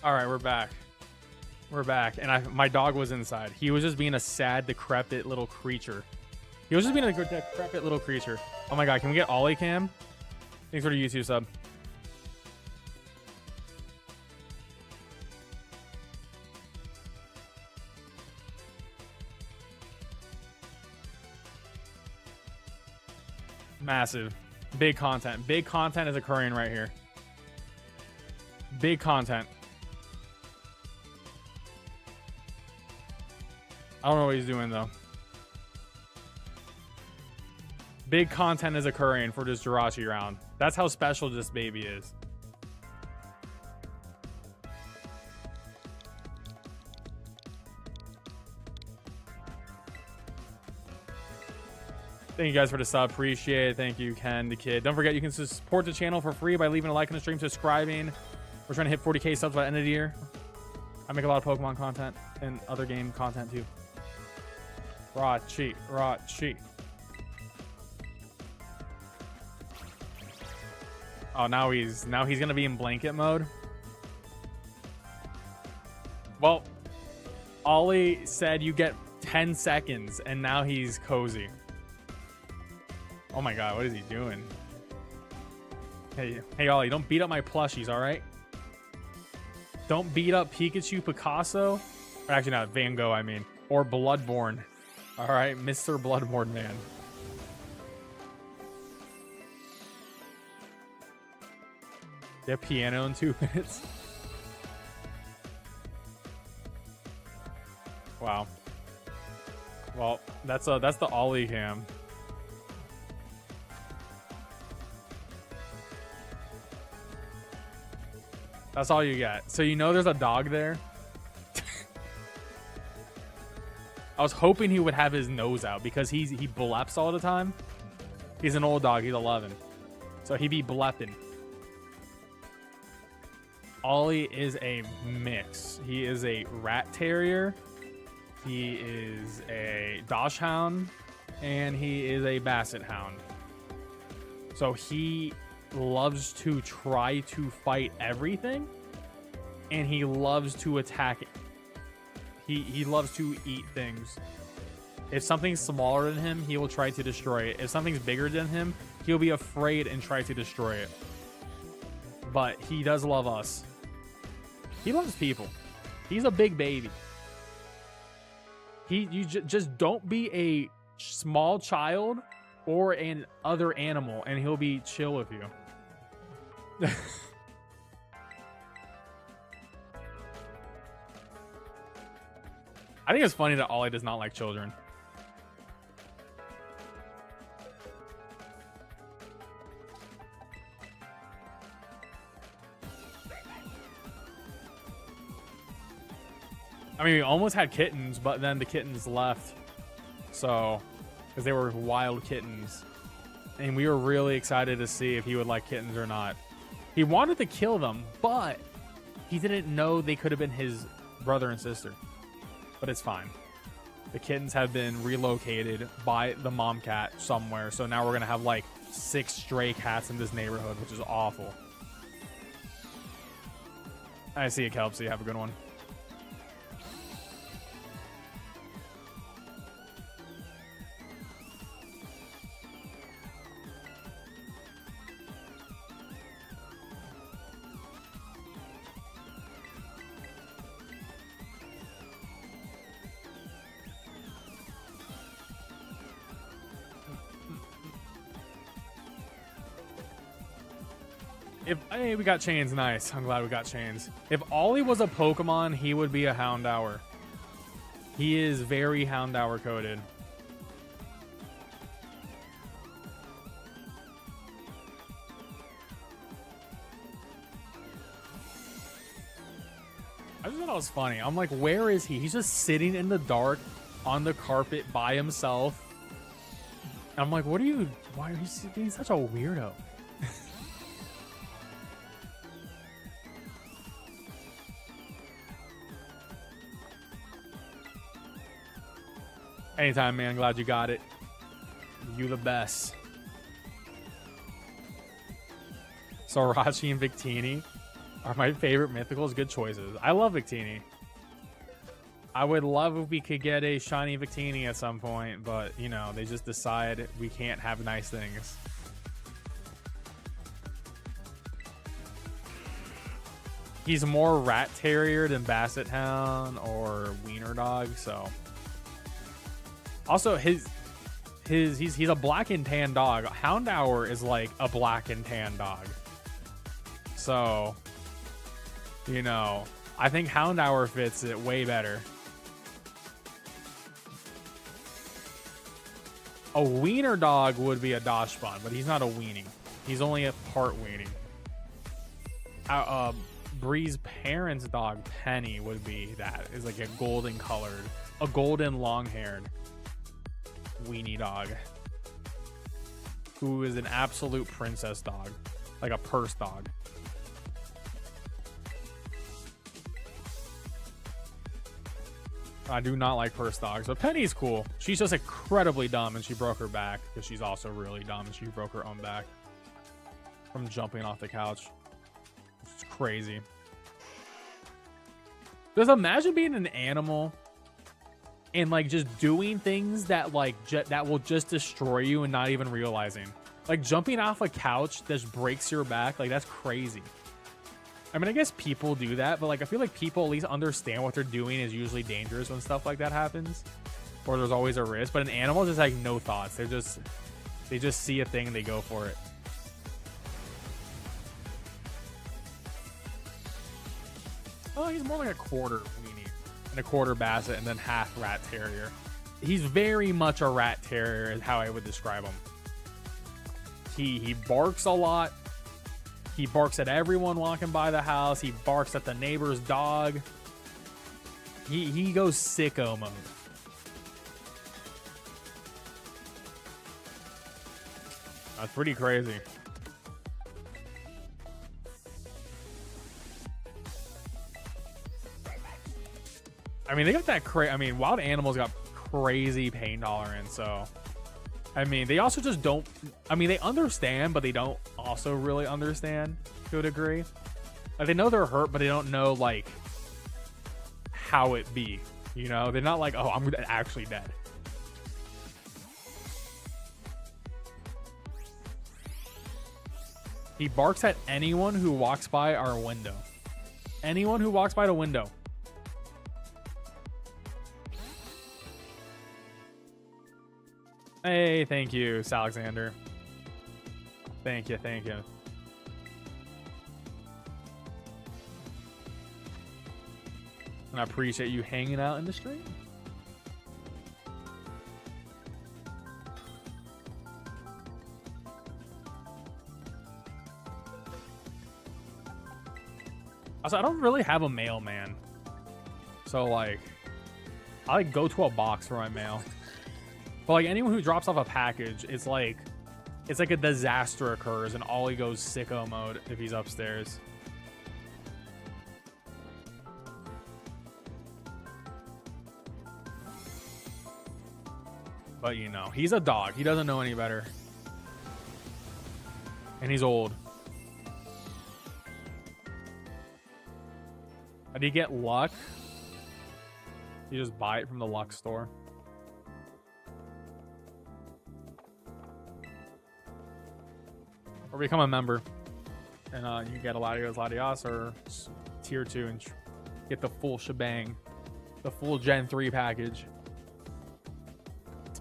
Speaker 1: All right, we're back. And my dog was inside. He was just being a sad, decrepit little creature. Oh my god, can we get Ollie Cam? Thanks for the YouTube sub. Massive. Big content. Big content is occurring right here. Big content. I don't know what he's doing, though. Big content is occurring for this Jirachi round. That's how special this baby is. Thank you guys for the sub. Appreciate it. Thank you, Ken, the kid. Don't forget, you can support the channel for free by leaving a like on the stream, subscribing. We're trying to hit 40K subs by the end of the year. I make a lot of Pokemon content and other game content too. Rachi, Rachi. Oh, now he's gonna be in blanket mode. Well, Ollie said you get 10 seconds, and now he's cozy. Oh my god, what is he doing? Hey, Ollie, don't beat up my plushies, all right? Don't beat up Pikachu, Picasso, or actually not Van Gogh, I mean, or Bloodborne. All right, Mr. Bloodborne man. Get piano in 2 minutes. Wow. Well, that's the Ollie cam. That's all you got. So you know there's a dog there? I was hoping he would have his nose out because he bleps all the time. He's an old dog. He's 11. So he be blepping. Ollie is a mix. He is a rat terrier. He is a dachshund. And he is a basset hound. So he loves to try to fight everything. And he loves to attack it. He loves to eat things. If something's smaller than him, he will try to destroy it. If something's bigger than him, he'll be afraid and try to destroy it. But he does love us. He loves people. He's a big baby. You just don't be a small child or an other animal, and he'll be chill with you. I think it's funny that Ollie does not like children. I mean, we almost had kittens, but then the kittens left. So, because they were wild kittens. And we were really excited to see if he would like kittens or not. He wanted to kill them, but he didn't know they could have been his brother and sister. But it's fine. The kittens have been relocated by the mom cat somewhere. So now we're going to have like 6 stray cats in this neighborhood, which is awful. I see you, Kelpsy. Have a good one. Hey, we got chains. Nice. I'm glad we got chains. If Ollie was a Pokemon, he would be a Houndour. He is very Houndour coded. I just thought that was funny. I'm like, where is he? He's just sitting in the dark on the carpet by himself. I'm like, what are you? Why are you being such a weirdo? Anytime, man. Glad you got it. You the best. Sorachi and Victini are my favorite mythicals. Good choices. I love Victini. I would love if we could get a shiny Victini at some point, but, you know, they just decide we can't have nice things. He's more rat terrier than basset hound or wiener dog, so... Also, he's a black and tan dog. Houndour is like a black and tan dog. So, you know, I think Houndour fits it way better. A wiener dog would be a Dachshund, but he's not a weenie. He's only a part weenie. Bree's parents' dog, Penny, would be that. Is like a golden colored, a golden long-haired weenie dog who is an absolute princess dog, like a purse dog. I do not like purse dogs, but Penny's cool. She's just incredibly dumb, and she broke her back because she's also really dumb, and she broke her own back from jumping off the couch. It's crazy. Just imagine being an animal and like just doing things that like that will just destroy you and not even realizing. Like jumping off a couch that just breaks your back. Like that's crazy. I mean, I guess people do that, but like I feel like people at least understand what they're doing is usually dangerous when stuff like that happens, or there's always a risk. But an animal just like no thoughts. They just see a thing and they go for it. Oh, he's more like a quarter weenie and a quarter basset and then half rat terrier. He's very much a rat terrier is how I would describe him. He barks a lot. He barks at everyone walking by the house. He barks at the neighbor's dog. He goes sicko mode. That's pretty crazy. I mean, they got that wild animals got crazy pain tolerance, so I mean, they also just don't, I mean, they understand, but they don't also really understand to a degree. Like, they know they're hurt, but they don't know, like, how it be, you know? They're not like, oh, I'm actually dead. He barks at anyone who walks by our window. Anyone who walks by the window. Hey, thank you, Alexander. Thank you, thank you. And I appreciate you hanging out in the stream. Also, I don't really have a mailman. So, like, I like go to a box for my mail. But like anyone who drops off a package, it's like a disaster occurs and Ollie goes sicko mode if he's upstairs. But you know, he's a dog. He doesn't know any better. And he's old. How do you get luck? You just buy it from the luck store. Or become a member, and you get a Latios, or tier 2 and get the full shebang, the full Gen 3 package.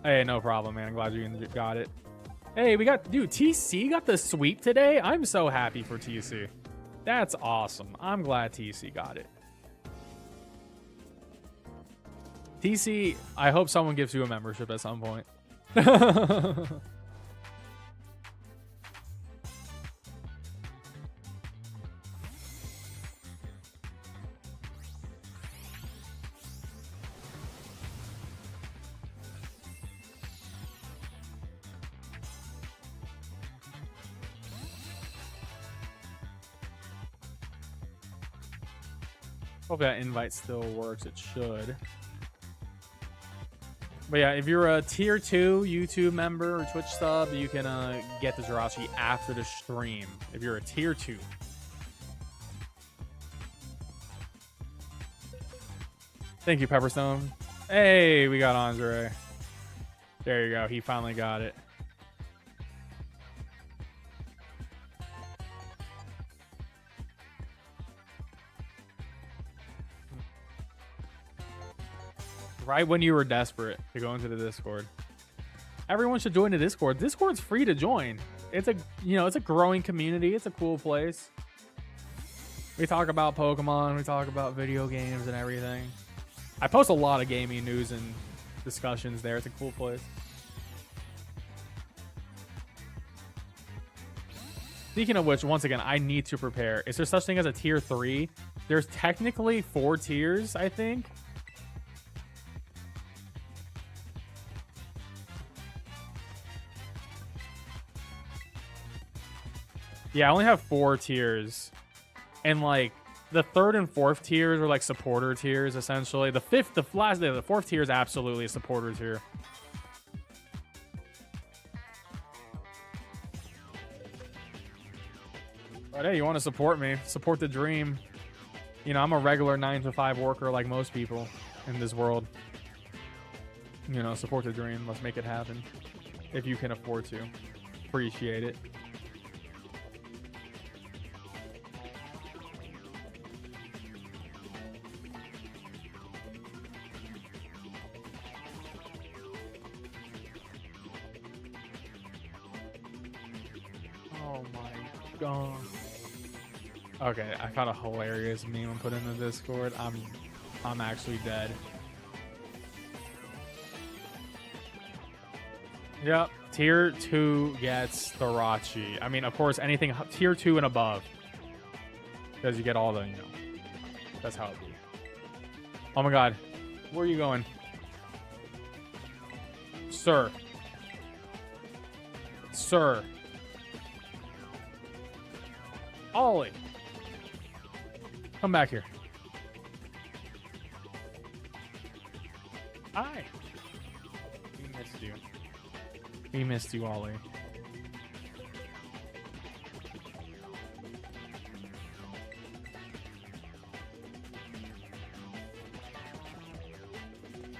Speaker 1: Hey, no problem, man. I'm glad you got it. Hey, we got, dude, TC got the sweep today. I'm so happy for TC. That's awesome. I'm glad TC got it. TC, I hope someone gives you a membership at some point. Hope that invite still works. It should. But yeah, if you're a tier 2 YouTube member or Twitch sub, you can get the Jirachi after the stream. If you're a tier 2. Thank you, Pepperstone. Hey, we got Andre. There you go. He finally got it. Right when you were desperate to go into the Discord. Everyone should join the Discord. Discord's free to join. It's a, you know, it's a growing community. It's a cool place. We talk about Pokemon. We talk about video games and everything. I post a lot of gaming news and discussions there. It's a cool place. Speaking of which, once again, I need to prepare. Is there such thing as a tier 3? There's technically 4 tiers, I think. Yeah, I only have 4 tiers. And like the third and fourth tiers are like supporter tiers essentially. The fourth tier is absolutely a supporter tier. But hey, you want to support me? Support the dream. You know, I'm a regular 9-to-5 worker like most people in this world. You know, support the dream. Let's make it happen. If you can afford to. Appreciate it. Oh my god. Okay, I found a hilarious meme and put in the Discord. I'm actually dead. Yep, tier 2 gets Thirachi. I mean, of course, anything tier 2 and above. Because you get all the, you know. That's how it be. Oh my god. Where are you going? Sir. Sir. Ollie. Come back here. Hi. We missed you. We missed you, Ollie.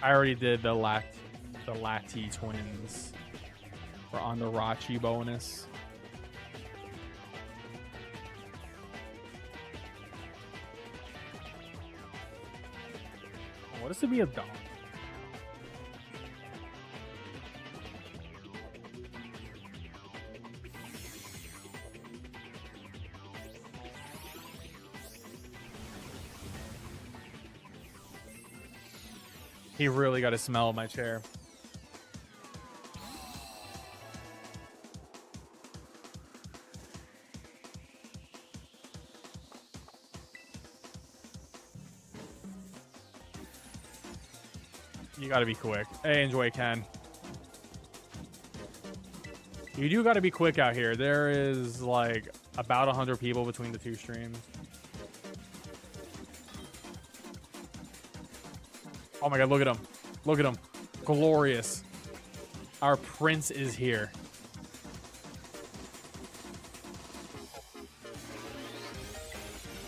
Speaker 1: I already did the Lati twins. We're on the Rachi bonus. What is to be a dog? He really got a smell of my chair. You gotta be quick. Hey, enjoy, Ken. You do gotta be quick out here. There is like about 100 people between the two streams. Oh my god, look at him. Look at him. Glorious. Our prince is here.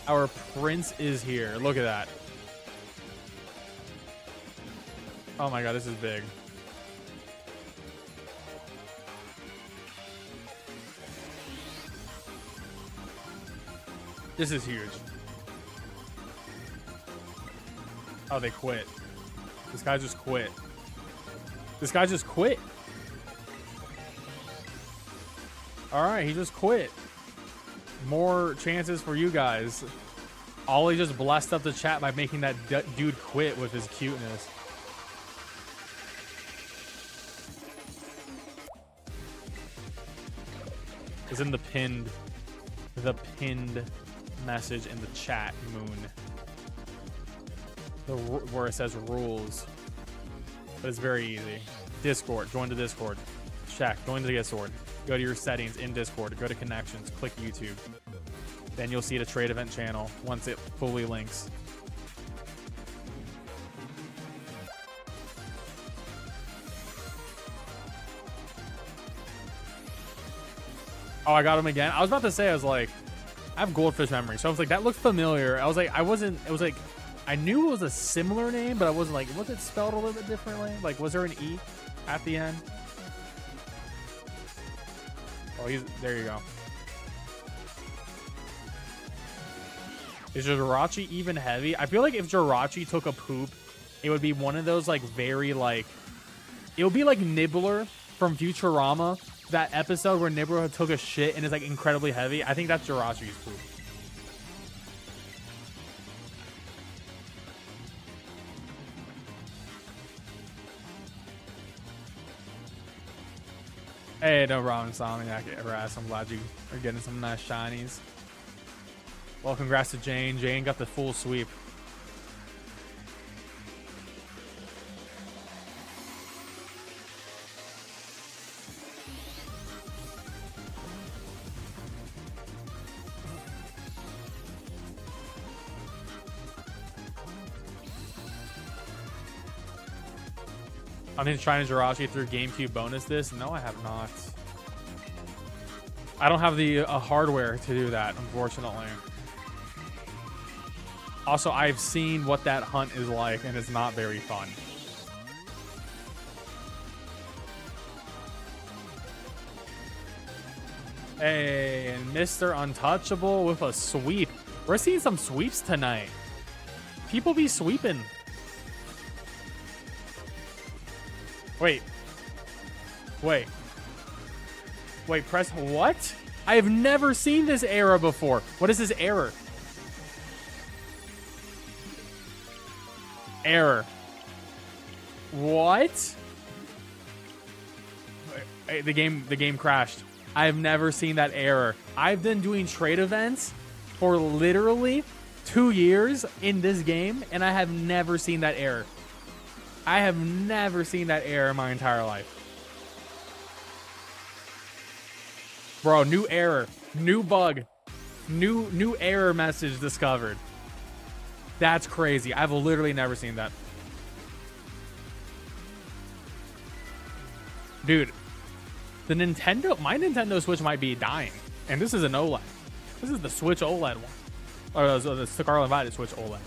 Speaker 1: Our prince is here. Look at that. Oh my god, this is big. This is huge. Oh, they quit. This guy just quit. This guy just quit. Alright, he just quit. More chances for you guys. Ollie just blessed up the chat by making that dude quit with his cuteness. It's in the pinned message in the chat, Moon. Where it says rules. But it's very easy. Discord. Join the Discord. Check. Join the Discord. Go to your settings in Discord. Go to connections. Click YouTube. Then you'll see the trade event channel once it fully links. Oh, I got him again. I was about to say, I was like, I have goldfish memory. So I was like, that looked familiar. I was like, it was like, I knew it was a similar name, but I wasn't like, was it spelled a little bit differently? Like, was there an E at the end? Oh, there you go. Is Jirachi even heavy? I feel like if Jirachi took a poop, it would be one of those like very like, it would be like Nibbler from Futurama. That episode where Nibbler took a shit and is like incredibly heavy. I think that's Jirachi's poop. Hey, no problem, Insomniac. I'm glad you are getting some nice shinies. Well, congrats to Jane. Jane got the full sweep. I think trying to Jirachi through GameCube bonus this. No, I have not. I don't have the hardware to do that, unfortunately. Also, I've seen what that hunt is like, and it's not very fun. Hey, and Mr. Untouchable with a sweep. We're seeing some sweeps tonight. People be sweeping. Wait. Press what? I have never seen this error before. What is this error? Error. What? Wait, the game crashed. I have never seen that error. I've been doing trade events for literally 2 years in this game, and I have never seen that error. I have never seen that error in my entire life. Bro, new error, new bug, new error message discovered. That's crazy. I've literally never seen that. Dude, my Nintendo Switch might be dying. And this is an OLED. This is the Switch OLED one. Or the Scarlet Violet Switch OLED.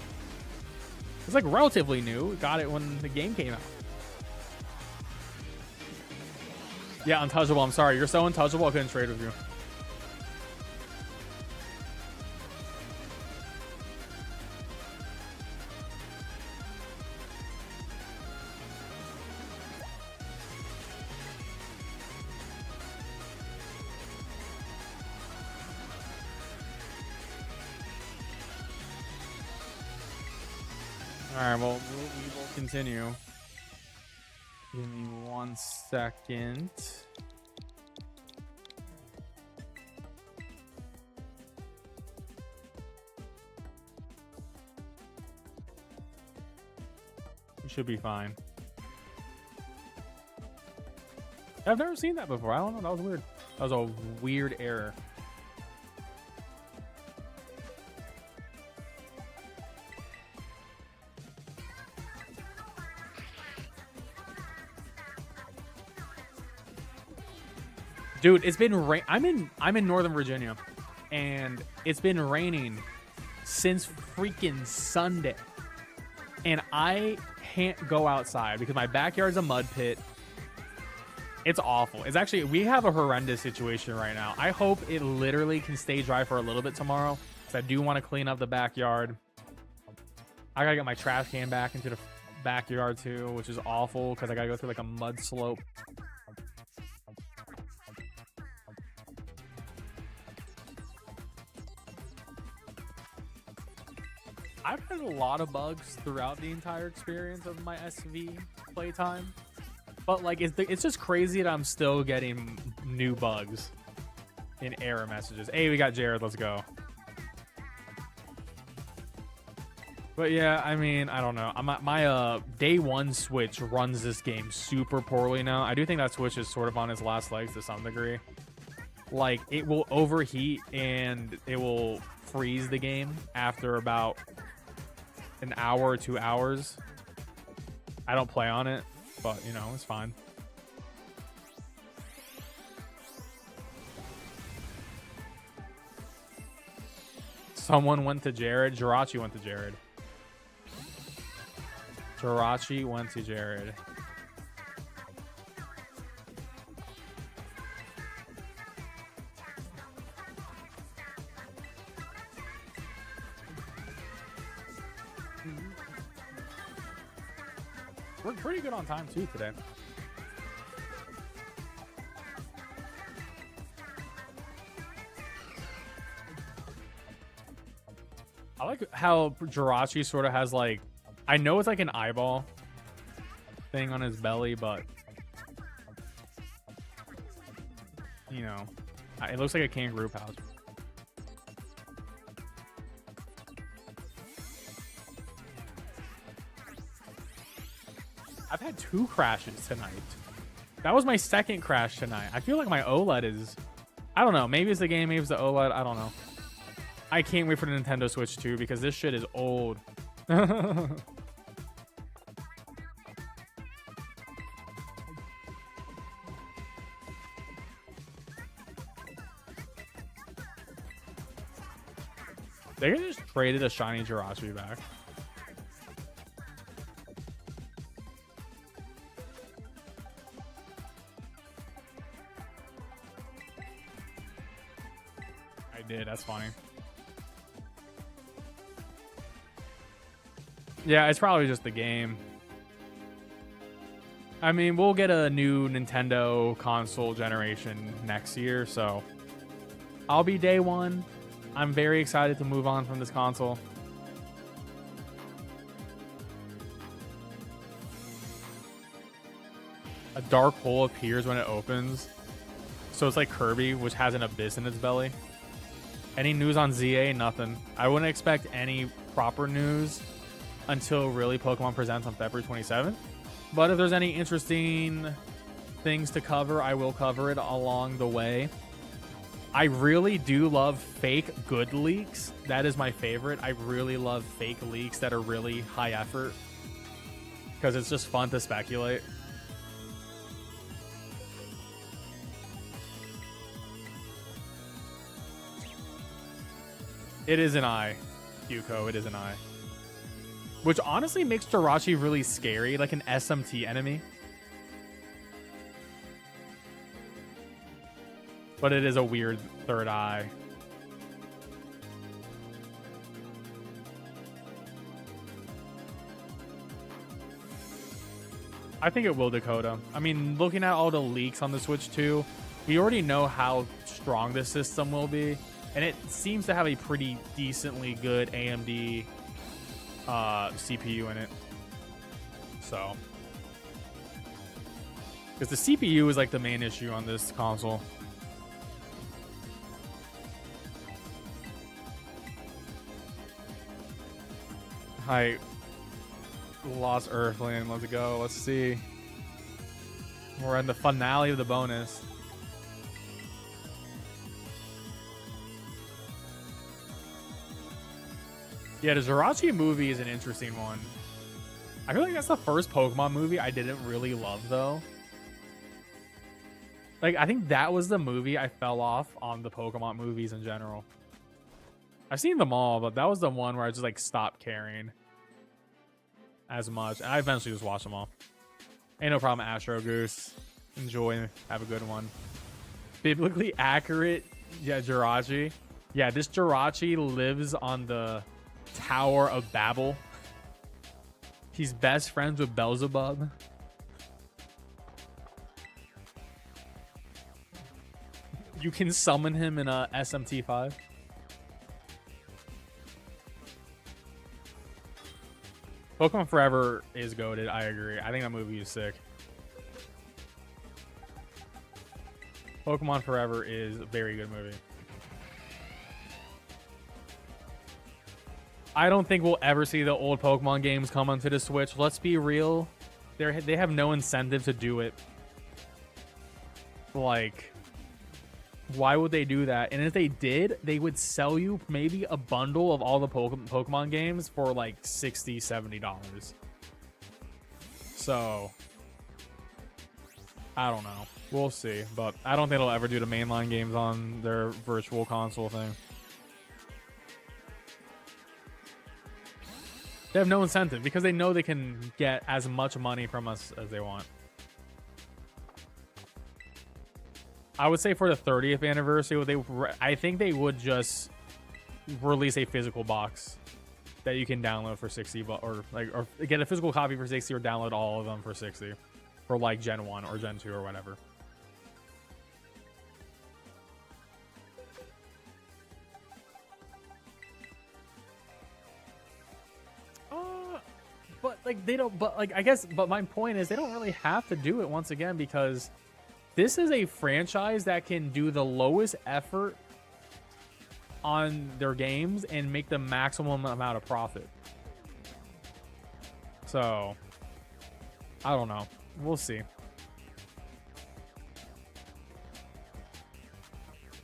Speaker 1: It's like relatively new. Got it when the game came out. Yeah, untouchable. I'm sorry. You're so untouchable, I couldn't trade with you. Alright, well, we will continue. Give me 1 second. We should be fine. I've never seen that before. I don't know. That was weird. That was a weird error. Dude, it's been I'm in Northern Virginia, and it's been raining since freaking Sunday, and I can't go outside because my backyard's a mud pit. It's awful. It's actually, we have a horrendous situation right now. I hope it literally can stay dry for a little bit tomorrow, because I do want to clean up the backyard. I gotta get my trash can back into the backyard too, which is awful because I gotta go through like a mud slope. I've had a lot of bugs throughout the entire experience of my SV playtime, but like it's just crazy that I'm still getting new bugs in error messages. Hey, we got Jared. Let's go. But yeah, I mean, I don't know. My day one Switch runs this game super poorly now. I do think that Switch is sort of on its last legs to some degree. Like, it will overheat and it will freeze the game after about an hour or 2 hours. I don't play on it, but you know, it's fine. Someone went to Jared. Jirachi went to Jared. Jirachi went to Jared. We're pretty good on time too today. I like how Jirachi sort of has like, I know it's like an eyeball thing on his belly, but you know, it looks like a kangaroo pouch. I've had 2 crashes tonight. That was my second crash tonight. I feel like my OLED is, I don't know, maybe it's the game, maybe it's the OLED, I don't know. I can't wait for the Nintendo Switch 2 because this shit is old. They just traded a shiny Jirachi back. I did. That's funny. Yeah, it's probably just the game. I mean, we'll get a new Nintendo console generation next year, so I'll be day one. I'm very excited to move on from this console. A dark hole appears when it opens. So it's like Kirby, which has an abyss in its belly. Any news on ZA? Nothing. I wouldn't expect any proper news until really Pokemon Presents on February 27th. But if there's any interesting things to cover, I will cover it along the way. I really do love fake good leaks. That is my favorite. I really love fake leaks that are really high effort because it's just fun to speculate. It is an eye, Yuko. It is an eye. Which honestly makes Jirachi really scary, like an SMT enemy. But it is a weird third eye. I think it will, Dakota. I mean, looking at all the leaks on the Switch 2, we already know how strong this system will be. And it seems to have a pretty decently good AMD CPU in it. So. Because the CPU is like the main issue on this console. Hi. Lost Earthland. Let's go. Let's see. We're in the finale of the bonus. Yeah, the Jirachi movie is an interesting one. I feel like that's the first Pokemon movie I didn't really love, though. Like, I think that was the movie I fell off on the Pokemon movies in general. I've seen them all, but that was the one where I just, like, stopped caring as much. And I eventually just watched them all. Ain't no problem, Astro Goose. Enjoy. Have a good one. Biblically accurate. Yeah, Jirachi. Yeah, this Jirachi lives on the Tower of Babel. He's best friends with Beelzebub. You can summon him in a SMT5. Pokemon Forever is goated. I agree. I think that movie is sick. Pokemon Forever is a very good movie. I don't think we'll ever see the old Pokemon games come onto the Switch. Let's be real. They have no incentive to do it. Like, why would they do that? And if they did, they would sell you maybe a bundle of all the Pokemon games for like $60, $70. So, I don't know. We'll see. But I don't think they'll ever do the mainline games on their virtual console thing. They have no incentive because they know they can get as much money from us as they want. I would say for the 30th anniversary, I think they would just release a physical box that you can download for 60, or get a physical copy for 60, or download all of them for 60, for like Gen 1 or Gen 2 or whatever. But like they don't. But like I guess. But my point is they don't really have to do it once again because this is a franchise that can do the lowest effort on their games and make the maximum amount of profit. So I don't know. We'll see.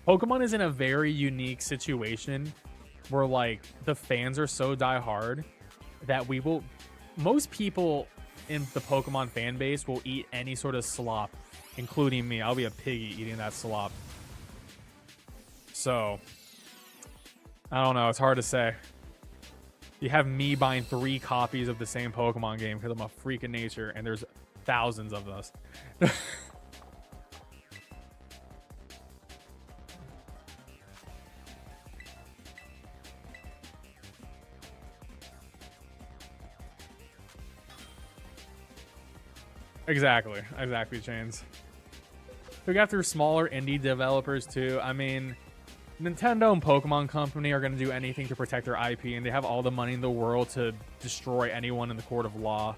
Speaker 1: Pokemon is in a very unique situation where like the fans are so diehard that most people in the Pokemon fan base will eat any sort of slop, including me. I'll be a piggy eating that slop. So I don't know. It's hard to say. You have me buying 3 copies of the same Pokemon game because I'm a freak of nature, and there's thousands of us. Exactly, Chains. We got through smaller indie developers too. I mean, Nintendo and Pokemon Company are going to do anything to protect their IP, and they have all the money in the world to destroy anyone in the court of law,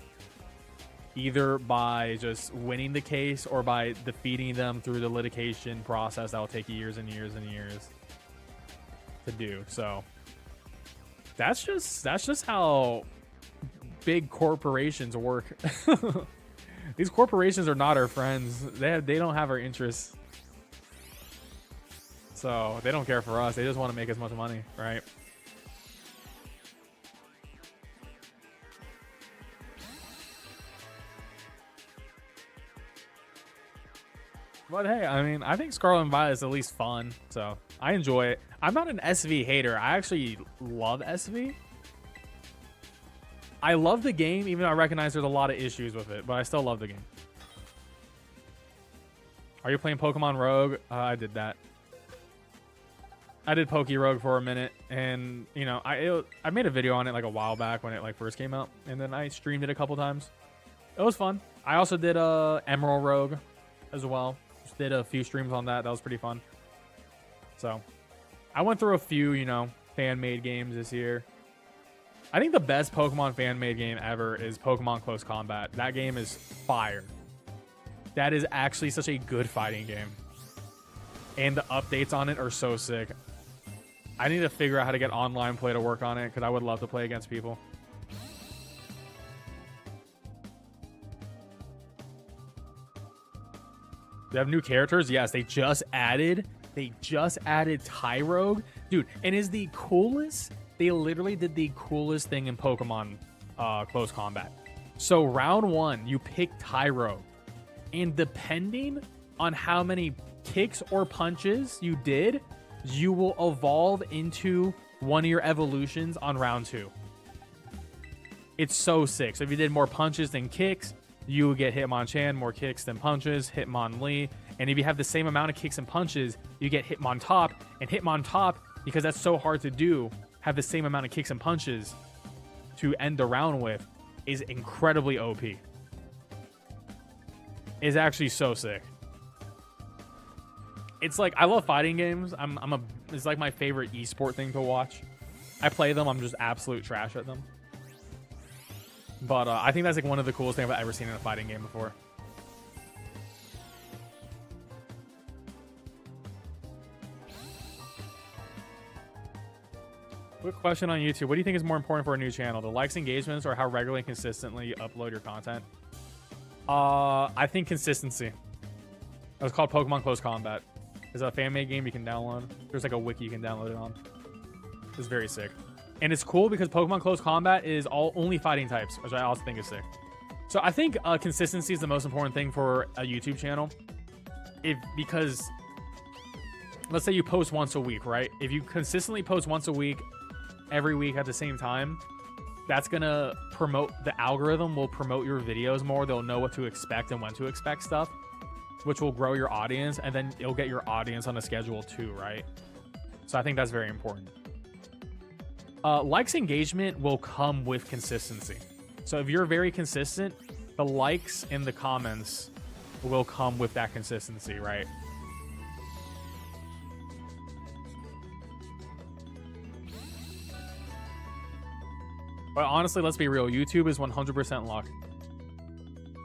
Speaker 1: either by just winning the case or by defeating them through the litigation process that will take years and years and years to do. So that's just how big corporations work. These corporations are not our friends. They don't have our interests. So they don't care for us. They just want to make as much money, right? But hey, I mean, I think Scarlet and Violet is at least fun. So I enjoy it. I'm not an SV hater. I actually love SV. I love the game, even though I recognize there's a lot of issues with it, but I still love the game. Are you playing Pokemon Rogue? I did that. I did Poke Rogue for a minute, and you know, I made a video on it like a while back when it like first came out, and then I streamed it a couple times. It was fun. I also did Emerald Rogue as well. Just did a few streams on that. That was pretty fun. So I went through a few, you know, fan-made games this year. I think the best Pokemon fan-made game ever is Pokemon Close Combat. That game is fire. That is actually such a good fighting game. And the updates on it are so sick. I need to figure out how to get online play to work on it, because I would love to play against people. They have new characters? Yes, they just added Tyrogue. Dude, and is the coolest... They literally did the coolest thing in Pokemon Close Combat. So round 1, you pick Tyrogue. And depending on how many kicks or punches you did, you will evolve into one of your evolutions on round 2. It's so sick. So if you did more punches than kicks, you would get Hitmonchan, more kicks than punches, Hitmonlee. And if you have the same amount of kicks and punches, you get Hitmontop. And Hitmontop, because that's so hard to do, have the same amount of kicks and punches to end the round with, is incredibly OP. It's actually so sick. It's like, I love fighting games. It's like my favorite esport thing to watch. I play them. I'm just absolute trash at them. But I think that's like one of the coolest things I've ever seen in a fighting game before. Quick question on YouTube. What do you think is more important for a new channel? The likes, engagements, or how regularly and consistently you upload your content? I think consistency. It was called Pokemon Close Combat. It's a fan-made game you can download. There's like a wiki you can download it on. It's very sick. And it's cool because Pokemon Close Combat is only fighting types, which I also think is sick. So I think consistency is the most important thing for a YouTube channel. Because let's say you post once a week, right? If you consistently post once a week, every week at the same time, that's gonna promote, the algorithm will promote your videos more. They'll know what to expect and when to expect stuff, which will grow your audience, and then it'll get your audience on a schedule too, right? So I think that's very important. Likes, engagement will come with consistency. So if you're very consistent, the likes and the comments will come with that consistency, right? But honestly, let's be real. YouTube is 100% luck.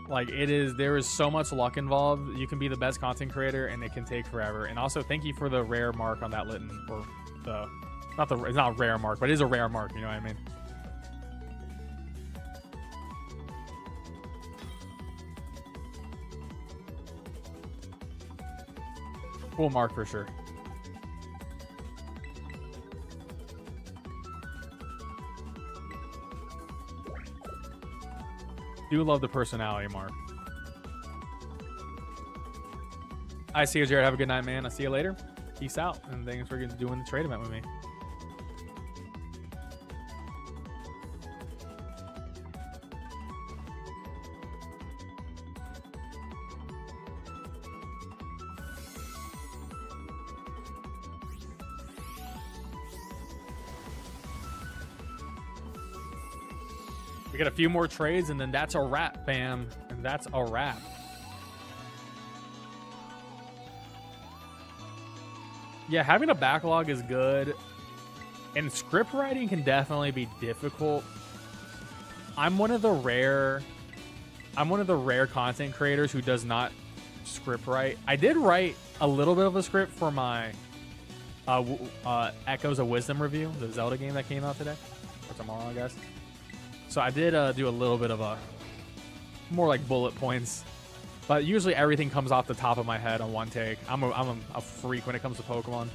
Speaker 1: Like, there is so much luck involved. You can be the best content creator, and it can take forever. And also, thank you for the rare mark on that Litten, or it's not a rare mark, but it is a rare mark. You know what I mean? Cool mark for sure. Do love the personality, Mark. I see you, Jared. Have a good night, man. I'll see you later. Peace out, and thanks for doing the trade event with me. We got a few more trades, and then that's a wrap, fam. And that's a wrap. Yeah, having a backlog is good. And script writing can definitely be difficult. I'm one of the rare content creators who does not script write. I did write a little bit of a script for my Echoes of Wisdom review, the Zelda game that came out today. Or tomorrow, I guess. So I did do a little bit of a more like bullet points, but usually everything comes off the top of my head on one take. I'm a freak when it comes to Pokemon.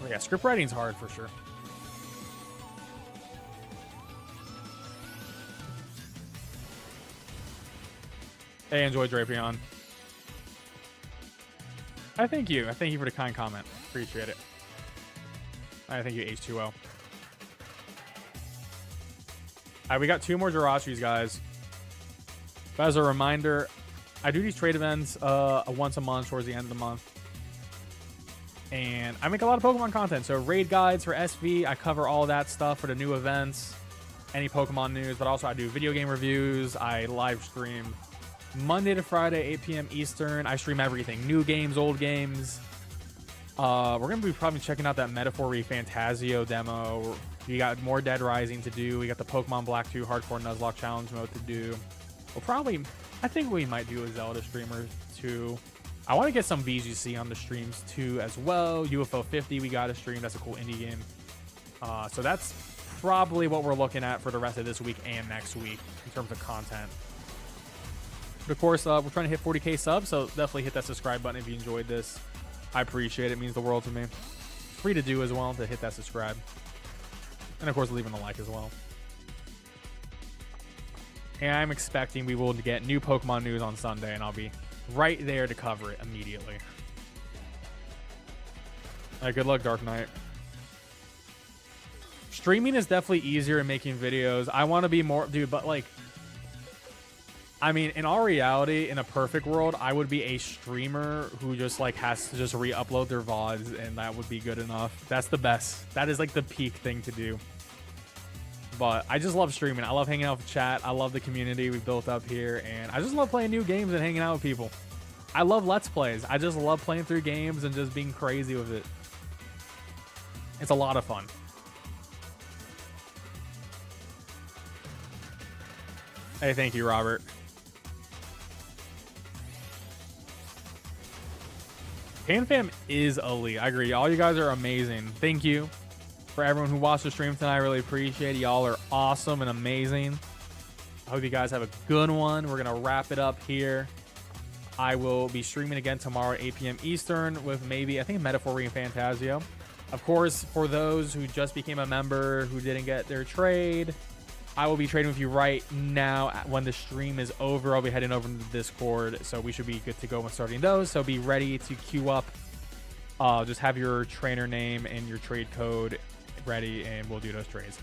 Speaker 1: But yeah, script writing's hard for sure. Hey, enjoy Drapion. I thank you. I thank you for the kind comment. Appreciate it. I thank you, H2O. All right, we got 2 more Jirachis, guys. But as a reminder, I do these trade events once a month towards the end of the month. And I make a lot of Pokemon content. So raid guides for SV, I cover all that stuff for the new events, any Pokemon news, but also I do video game reviews. I live stream Monday to Friday, 8 p.m. Eastern. I stream everything. New games, old games. We're going to be probably checking out that Metaphor Fantasio demo. We got more Dead Rising to do. We got the Pokemon Black 2 Hardcore Nuzlocke Challenge mode to do. We'll probably, I think we might do a Zelda streamer too. I want to get some VGC on the streams too as well. UFO 50 we got to stream. That's a cool indie game. So that's probably what we're looking at for the rest of this week and next week in terms of content. But of course, we're trying to hit 40k subs, so definitely hit that subscribe button if you enjoyed this. I appreciate it. It means the world to me. It's free to do as well, to hit that subscribe. And of course, leaving a like as well. And I'm expecting we will get new Pokemon news on Sunday, and I'll be right there to cover it immediately. All right, good luck, Dark Knight. Streaming is definitely easier than making videos. I want to be more, dude, but like, I mean, in all reality, in a perfect world, I would be a streamer who just like has to just re-upload their VODs, and that would be good enough. That's the best. That is like the peak thing to do. But I just love streaming. I love hanging out with chat. I love the community we built up here, and I just love playing new games and hanging out with people. I love Let's Plays. I just love playing through games and just being crazy with it. It's a lot of fun. Hey, thank you, Robert. PanFam is elite. I agree. All you guys are amazing. Thank you for everyone who watched the stream tonight. I really appreciate it. Y'all are awesome and amazing. I hope you guys have a good one. We're going to wrap it up here. I will be streaming again tomorrow at 8 p.m. Eastern with maybe, I think, Metaphor and Fantasio. Of course, for those who just became a member who didn't get their trade, I will be trading with you right now. When the stream is over, I'll be heading over to the Discord, so we should be good to go when starting those. So be ready to queue up. Just have your trainer name and your trade code ready, and we'll do those trades.